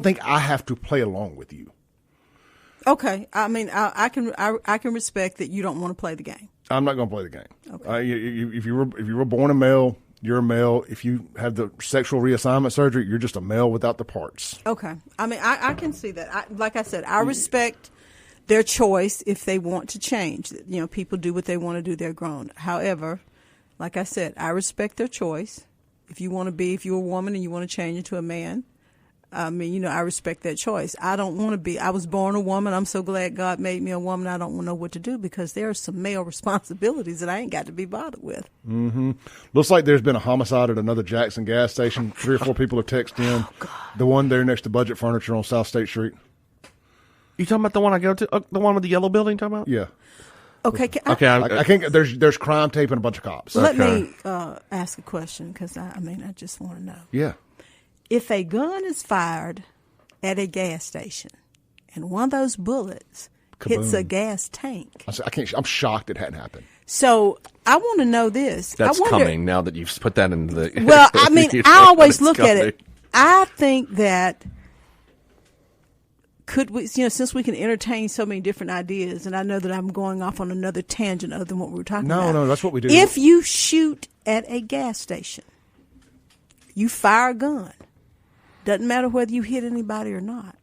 think I have to play along with you. Okay. I mean, I can respect that you don't want to play the game. I'm not going to play the game. Okay. If you were born a male, you're a male. If you have the sexual reassignment surgery, you're just a male without the parts. Okay. I mean, I can see that. Like I said, I respect their choice if they want to change. You know, people do what they want to do. They're grown. However, like I said, I respect their choice. If you're a woman and you want to change into a man, I mean, I respect that choice. I don't want to be. I was born a woman. I'm so glad God made me a woman. I don't know what to do because there are some male responsibilities that I ain't got to be bothered with. Mm-hmm. Looks like there's been a homicide at another Jackson gas station. 3 or 4 people have texted in. Oh, the one there next to Budget Furniture on South State Street. You talking about the one I go to? The one with the yellow building? Talking about? Yeah. Okay. I think there's crime tape and a bunch of cops. Let me ask a question because I just want to know. Yeah. If a gun is fired at a gas station and one of those bullets hits a gas tank, I'm shocked it hadn't happened. So I want to know this. That's coming now that you've put that into the. Well, I mean, I always look at it. I think that could we, since we can entertain so many different ideas, and I know that I'm going off on another tangent other than what we were talking about. No, that's what we do. If you shoot at a gas station, you fire a gun. Doesn't matter whether you hit anybody or not.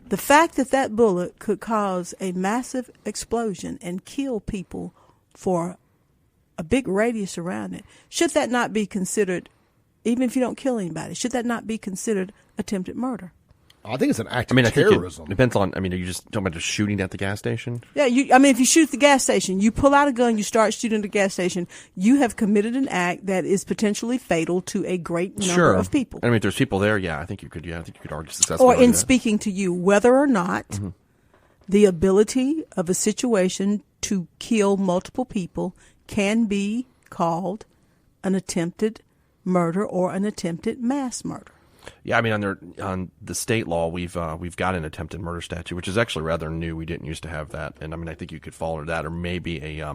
The fact that bullet could cause a massive explosion and kill people for a big radius around it, should that not be considered, even if you don't kill anybody, should that not be considered attempted murder? I think it's an act of terrorism. It depends on, are you just talking about just shooting at the gas station? Yeah, if you shoot at the gas station, you pull out a gun, you start shooting at the gas station, you have committed an act that is potentially fatal to a great number of people. If there's people there, I think you could argue successfully. Or in speaking to you, whether or not the ability of a situation to kill multiple people can be called an attempted murder or an attempted mass murder. Yeah, on the state law, we've got an attempted murder statute, which is actually rather new. We didn't used to have that, and I think you could fall under that, or maybe a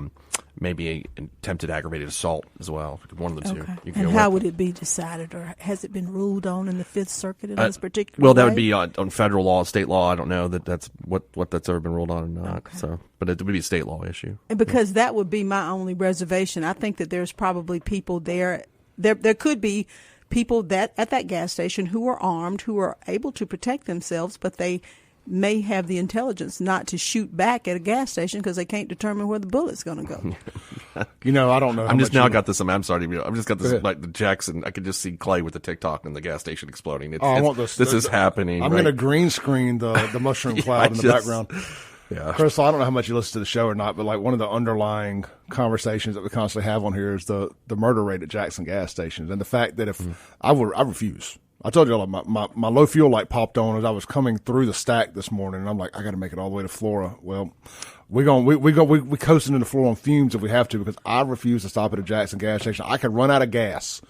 attempted aggravated assault as well. One of the two. And how would it be decided, or has it been ruled on in the Fifth Circuit in this particular? Well, that would be on federal law, state law. I don't know that's what that's ever been ruled on or not. Okay. So, but it would be a state law issue. And because that would be my only reservation. I think that there's probably people there. There could be people at that gas station who are armed, who are able to protect themselves, but they may have the intelligence not to shoot back at a gas station because they can't determine where the bullet's going to go. I don't know. I'm just got this like the Jackson. I could just see Clay with the TikTok and the gas station exploding. I want this. This is happening. I'm going to green screen the mushroom cloud in the background. Yeah. Crystal, I don't know how much you listen to the show or not, but like one of the underlying conversations that we constantly have on here is the murder rate at Jackson gas stations, and the fact that if I refuse. I told you, like, my low fuel light popped on as I was coming through the stack this morning, and I'm like, I got to make it all the way to Flora. Well, we coasting into Flora on fumes if we have to, because I refuse to stop at a Jackson gas station. I could run out of gas,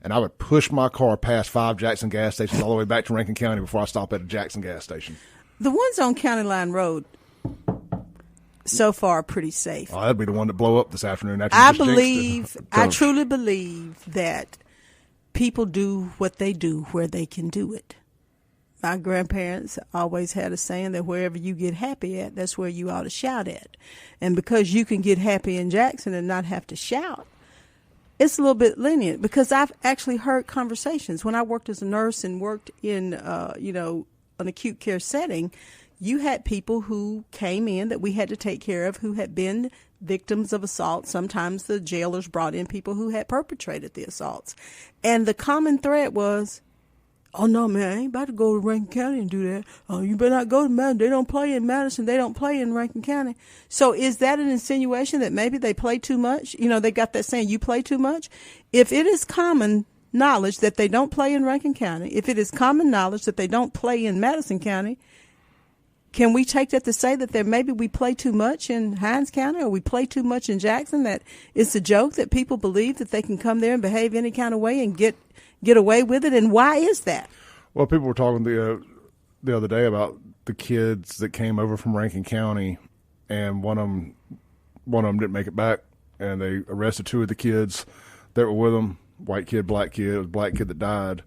and I would push my car past 5 Jackson gas stations all the way back to Rankin County before I stop at a Jackson gas station. The ones on County Line Road so far are pretty safe. Oh, that'd be the one that blow up this afternoon. After I truly believe that people do what they do where they can do it. My grandparents always had a saying that wherever you get happy at, that's where you ought to shout at. And because you can get happy in Jackson and not have to shout, it's a little bit lenient, because I've actually heard conversations. When I worked as a nurse and worked in, an acute care setting, you had people who came in that we had to take care of who had been victims of assault. Sometimes the jailers brought in people who had perpetrated the assaults. And the common thread was, oh, no, man, I ain't about to go to Rankin County and do that. Oh, you better not go to Madison. They don't play in Madison. They don't play in Rankin County. So is that an insinuation that maybe they play too much? You know, they got that saying, you play too much. If it is common knowledge that they don't play in Rankin County, if it is common knowledge that they don't play in Madison County, can we take that to say that there maybe we play too much in Hinds County, or we play too much in Jackson, that it's a joke that people believe that they can come there and behave any kind of way and get away with it? And why is that? Well, people were talking the other day about the kids that came over from Rankin County, and one of them didn't make it back, and they arrested 2 of the kids that were with them. White kid, black kid. It was a black kid that died.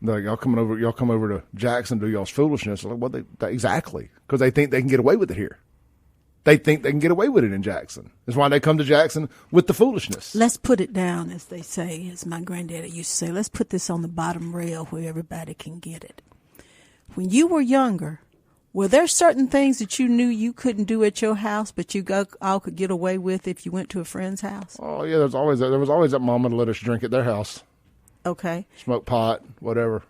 They're like, y'all come over to Jackson, do y'all's foolishness. I'm like, well, exactly, because they think they can get away with it here. They think they can get away with it in Jackson. That's why they come to Jackson with the foolishness. Let's put it down, as they say, as my granddaddy used to say. Let's put this on the bottom rail where everybody can get it. When you were younger, were there certain things that you knew you couldn't do at your house, but you all could get away with if you went to a friend's house? Oh yeah, there was always that mama to let us drink at their house. Okay. Smoke pot, whatever.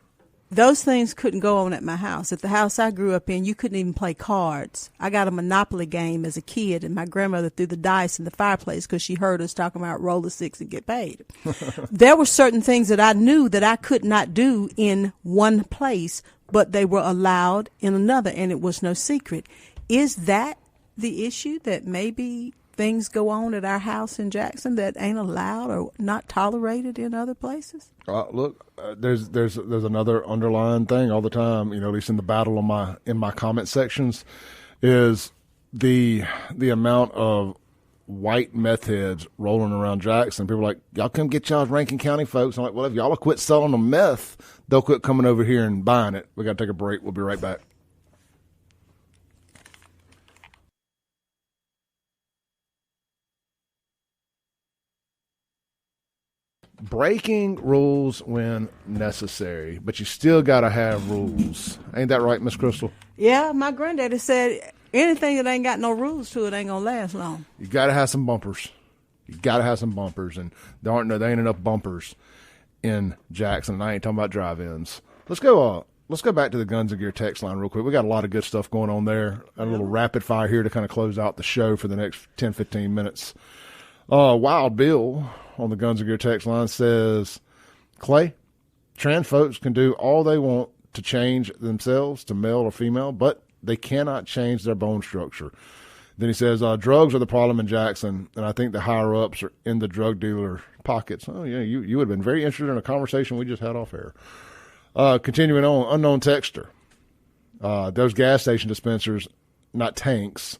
Those things couldn't go on at my house. At the house I grew up in, you couldn't even play cards. I got a Monopoly game as a kid, and my grandmother threw the dice in the fireplace because she heard us talking about roll the 6 and get paid. There were certain things that I knew that I could not do in one place, but they were allowed in another, and it was no secret. Is that the issue, that maybe things go on at our house in Jackson that ain't allowed or not tolerated in other places? Look, there's another underlying thing all the time. At least in the battle in my comment sections, is the amount of white meth heads rolling around Jackson. People are like, y'all come get y'all's Rankin County folks. I'm like, well, if y'all will quit selling them meth, they'll quit coming over here and buying it. We got to take a break. We'll be right back. Breaking rules when necessary, but you still got to have rules. Ain't that right, Miss Crystal? Yeah, my granddaddy said anything that ain't got no rules to it ain't going to last long. You got to have some bumpers. And there ain't enough bumpers in Jackson. And I ain't talking about drive-ins. Let's go back to the Guns and Gear text line real quick. We got a lot of good stuff going on there. A little rapid fire here to kind of close out the show for the next 10, 15 minutes. Wild Bill on the Guns and Gear text line says, Clay, trans folks can do all they want to change themselves to male or female, but they cannot change their bone structure. Then he says, drugs are the problem in Jackson, and I think the higher-ups are in the drug dealer pockets. Oh, yeah, you would have been very interested in a conversation we just had off air. Continuing on, unknown texter. Those gas station dispensers, not tanks.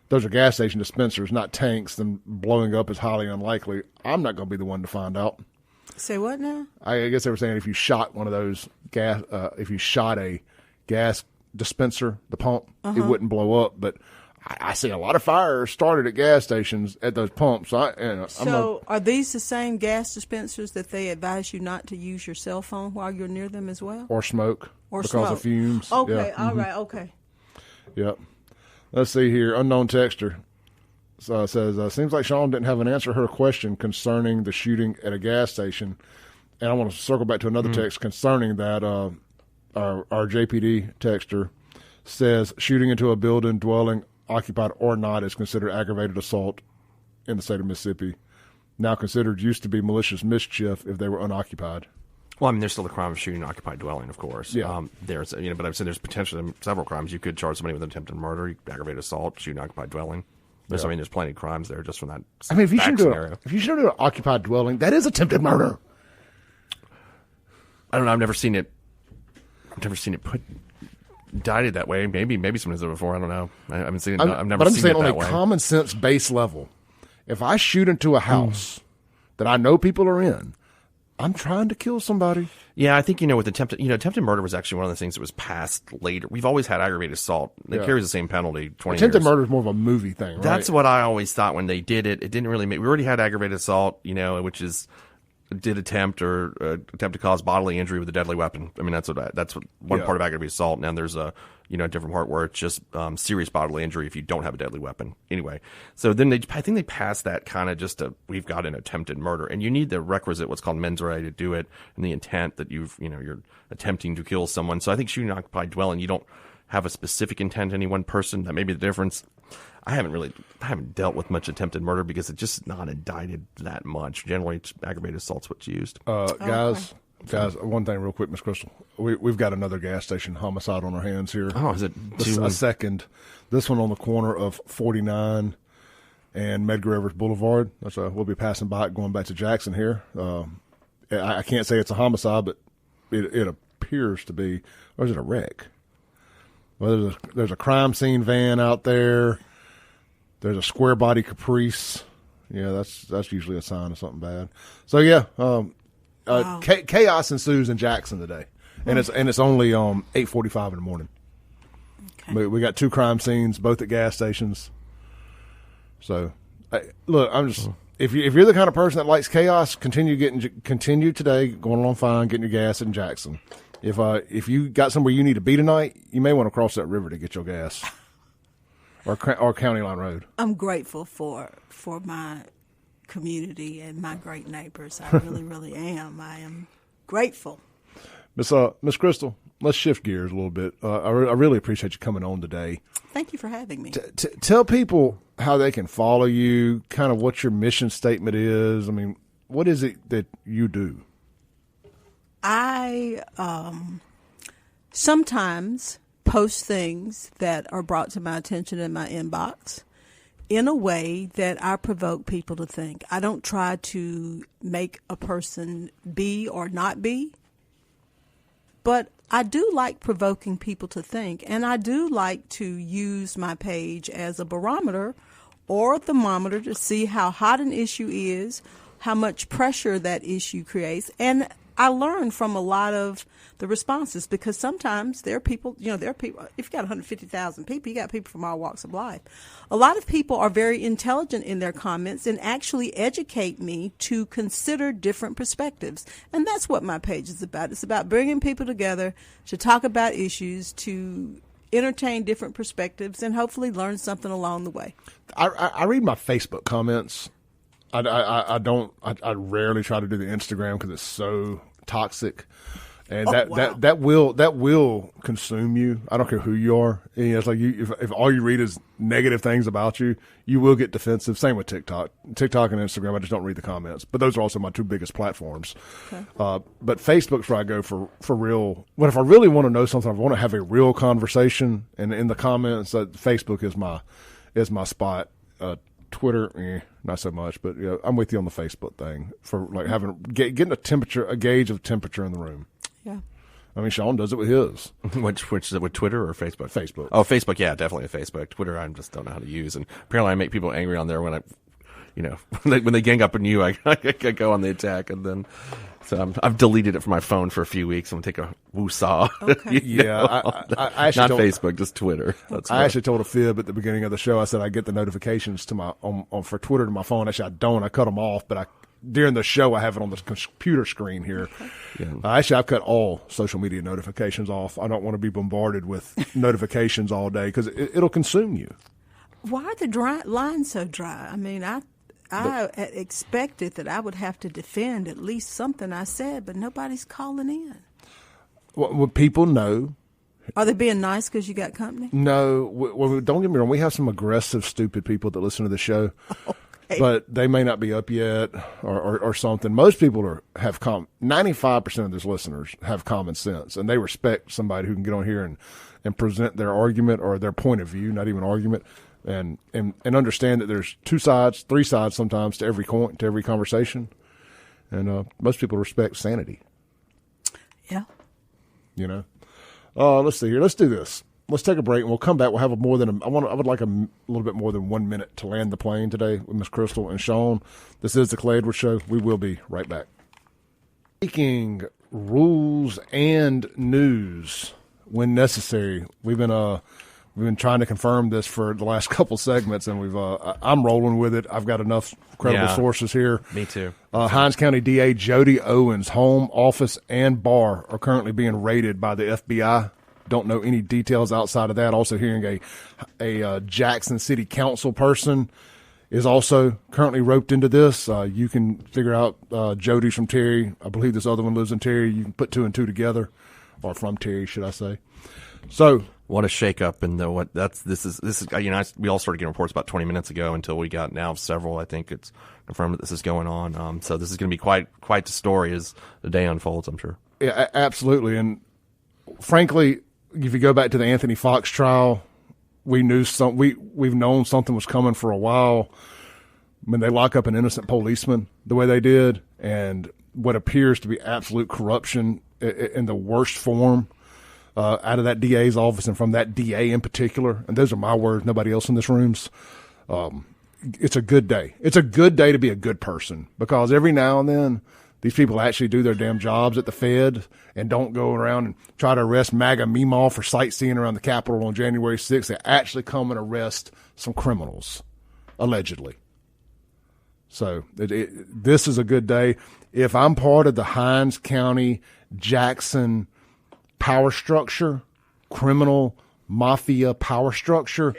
Those are gas station dispensers, not tanks. Them blowing up is highly unlikely. I'm not going to be the one to find out. Say what now? I guess they were saying if you shot one of those gas, if you shot a gas dispenser, the pump, it wouldn't blow up. But I see a lot of fires started at gas stations at those pumps. So are these the same gas dispensers that they advise you not to use your cell phone while you're near them as well? Or smoke. Or because smoke. of fumes. Okay, yeah. all right, okay. Yep. Let's see here. Unknown texter says, seems like Shaun didn't have an answer to her question concerning the shooting at a gas station. And I want to circle back to another text concerning that. Our JPD texter says, shooting into a building, dwelling, occupied or not, is considered aggravated assault in the state of Mississippi. Now considered used to be malicious mischief if they were unoccupied. Well, I mean, there's still the crime of shooting an occupied dwelling, of course. Yeah. But I'm saying there's potentially several crimes. You could charge somebody with attempted murder, aggravated assault, shooting an occupied dwelling. I mean, there's plenty of crimes there just from that. I mean, if you shoot scenario. into an occupied dwelling, that is attempted murder. I don't know. I've never seen it put indicted that way. Maybe someone's done it before. I don't know. I haven't seen it. I've never but I'm seen saying it on that a way. common sense base level, if I shoot into a house that I know people are in, I'm trying to kill somebody. Yeah, I think, with attempted murder was actually one of the things that was passed later. We've always had aggravated assault. It carries the same penalty, 20 Attempted years. murder is more of a movie thing, right? That's what I always thought when they did it. It didn't really we already had aggravated assault, which is attempt to cause bodily injury with a deadly weapon. I mean, that's what one part of aggravated assault. Now there's a different part where it's just serious bodily injury if you don't have a deadly weapon. Anyway, so then I think they passed that kind of just we've got an attempted murder, and you need the requisite what's called mens rea to do it, and the intent that you're attempting to kill someone. So I think shooting an occupied dwelling, you don't have a specific intent to any one person. That may be the difference. I haven't dealt with much attempted murder because it's just not indicted that much. Generally, it's aggravated assault's what's used. Guys, one thing real quick, Miss Crystal. We've got another gas station homicide on our hands here. Oh, is it a second? This one on the corner of 49 and Medgar Evers Boulevard. We'll be passing by it going back to Jackson here. I can't say it's a homicide, but it appears to be. Or is it a wreck? Well, there's a crime scene van out there. There's a square body Caprice. Yeah, that's usually a sign of something bad. So yeah, wow. Chaos ensues in Jackson today, and it's only 8:45 in the morning. Okay. We got two crime scenes, both at gas stations. So, look, I'm just if you're the kind of person that likes chaos, continue today, going along fine, getting your gas in Jackson. If you got somewhere you need to be tonight, you may want to cross that river to get your gas. Or County Line Road. I'm grateful for my community and my great neighbors. I really, really am. I am grateful. Miss Crystal, let's shift gears a little bit. I really appreciate you coming on today. Thank you for having me. Tell people how they can follow you, kind of what your mission statement is. I mean, what is it that you do? I sometimes post things that are brought to my attention in my inbox in a way that I provoke people to think. I don't try to make a person be or not be, but I do like provoking people to think, and I do like to use my page as a barometer or a thermometer to see how hot an issue is, how much pressure that issue creates, and I learn from a lot of the responses because sometimes there are people, if you've got 150,000 people, you got people from all walks of life. A lot of people are very intelligent in their comments and actually educate me to consider different perspectives. And that's what my page is about. It's about bringing people together to talk about issues, to entertain different perspectives, and hopefully learn something along the way. I read my Facebook comments. I rarely try to do the Instagram because it's so toxic, and that will consume you. I don't care who you are. It's like if all you read is negative things about you, you will get defensive. Same with TikTok and Instagram. I just don't read the comments, but those are also my two biggest platforms. Okay. But Facebook's where I go for real. But if I really want to know something, I want to have a real conversation, and in the comments, Facebook is my spot. Twitter, not so much, but I'm with you on the Facebook thing for like getting a gauge of temperature in the room. Yeah, I mean, Shaun does it with his. Which is it with Twitter or Facebook? Facebook. Oh, Facebook, yeah, definitely a Facebook. Twitter, I just don't know how to use, and apparently I make people angry on there when when they gang up on you, I go on the attack, and then. So I've deleted it from my phone for a few weeks. I'm going to take a woosah. Okay. I actually not Facebook, just Twitter. I actually told a fib at the beginning of the show. I said I get the notifications to my for Twitter to my phone. Actually, I don't. I cut them off, but during the show I have it on the computer screen here. Okay. Yeah. Actually, I've cut all social media notifications off. I don't want to be bombarded with notifications all day because it'll consume you. Why are the lines so dry? I mean, I expected that I would have to defend at least something I said, but nobody's calling in. Well, people know Are they being nice because you got company? No, well, don't get me wrong. We have some aggressive, stupid people that listen to the show, but they may not be up yet or something. Most people have 95% of those listeners have common sense, and they respect somebody who can get on here and present their argument or their point of view, not even argument, and understand that there's 2 sides, 3 sides sometimes to every coin, to every conversation. And most people respect sanity. Yeah. You know. Let's see here. Let's do this. Let's take a break, and we'll come back. We'll have I would like a little bit more than 1 minute to land the plane today with Miss Crystal and Shaun. This is the Clay Edwards Show. We will be right back. Speaking rules and news when necessary. We've been trying to confirm this for the last couple segments, and I'm rolling with it. I've got enough credible sources here. Me too. Hinds County DA Jody Owens' home, office, and bar are currently being raided by the FBI. Don't know any details outside of that. Also hearing a Jackson City Council person is also currently roped into this. You can figure out Jody's from Terry. I believe this other one lives in Terry. You can put 2 and 2 together, or from Terry, should I say. So what a shakeup! And this is we all started getting reports about 20 minutes ago until we got now several. I think it's confirmed that this is going on. So this is going to be quite the story as the day unfolds, I'm sure. Yeah, absolutely. And frankly, if you go back to the Anthony Fox trial, we've known something was coming for a while. When they lock up an innocent policeman the way they did, and what appears to be absolute corruption in the worst form. Out of that DA's office and from that DA in particular, and those are my words, nobody else in this room's, it's a good day. It's a good day to be a good person, because every now and then these people actually do their damn jobs at the Fed and don't go around and try to arrest MAGA Meemaw for sightseeing around the Capitol on January 6th. They actually come and arrest some criminals, allegedly. So this is a good day. If I'm part of the Hinds County, Jackson power structure, criminal mafia power structure,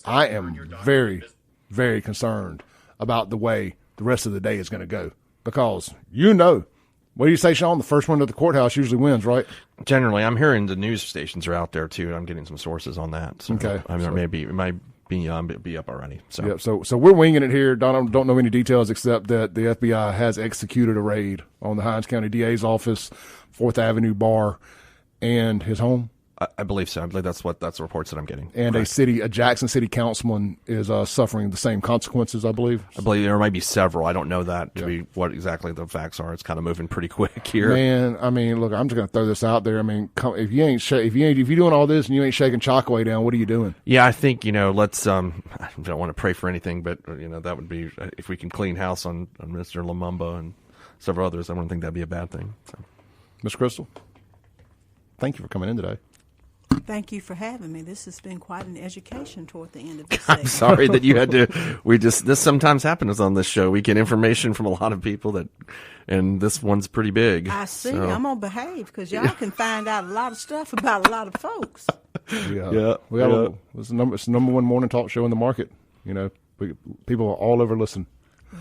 I am very, very concerned about the way the rest of the day is going to go. Because, what do you say, Shaun? The first one to the courthouse usually wins, right? Generally, I'm hearing the news stations are out there too, and I'm getting some sources on that. So, okay. I mean, it might be up already. So. Yeah, so we're winging it here. Don't know any details except that the FBI has executed a raid on the Hinds County DA's office, 4th Avenue bar, and his home. I believe so. I believe that's the reports that I'm getting. And a Jackson City councilman is suffering the same consequences, I believe. I believe there might be several. I don't know that to be what exactly the facts are. It's kind of moving pretty quick here. Man, I mean, look, I'm just going to throw this out there. I mean, if you're doing all this and you ain't shaking Chocoway down, what are you doing? Yeah, I think let's. I don't want to pray for anything, but that would be, if we can clean house on Mr. Lumumba and several others. I wouldn't think that'd be a bad thing. So. Ms. Crystal, thank you for coming in today. Thank you for having me. This has been quite an education toward the end of this segment. I'm sorry that you had to. This sometimes happens on this show. We get information from a lot of people and this one's pretty big. I see. So. I'm gonna behave because y'all can find out a lot of stuff about a lot of folks. It's the number 1 morning talk show in the market. People are all over listen.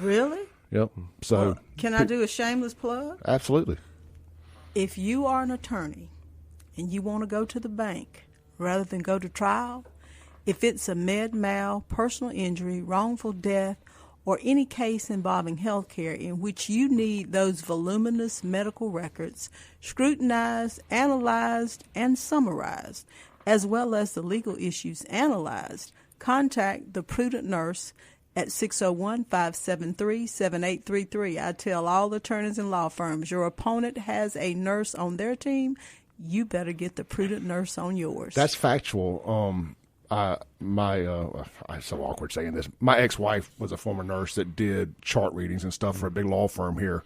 Really? Yep. So can I do a shameless plug? Absolutely. If you are an attorney and you want to go to the bank rather than go to trial, if it's a med-mal, personal injury, wrongful death, or any case involving health care in which you need those voluminous medical records scrutinized, analyzed, and summarized, as well as the legal issues analyzed, contact the prudent nurse at 601-573-7833. I tell all attorneys and law firms, your opponent has a nurse on their team, you better get the prudent nurse on yours. That's factual. It's so awkward saying this. My ex-wife was a former nurse that did chart readings and stuff for a big law firm here,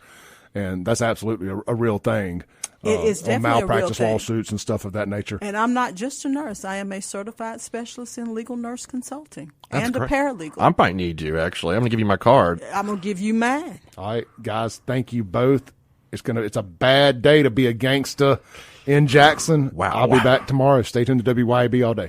and that's absolutely a real thing. It's definitely malpractice a real thing. Lawsuits and stuff of that nature. And I'm not just a nurse. I am a certified specialist in legal nurse consulting. That's and correct. A paralegal. I might need you, actually. I'm going to give you my card. I'm going to give you mine. All right, guys, thank you both. It's a bad day to be a gangster in Jackson. Wow. I'll be back tomorrow. Stay tuned to WYAB all day.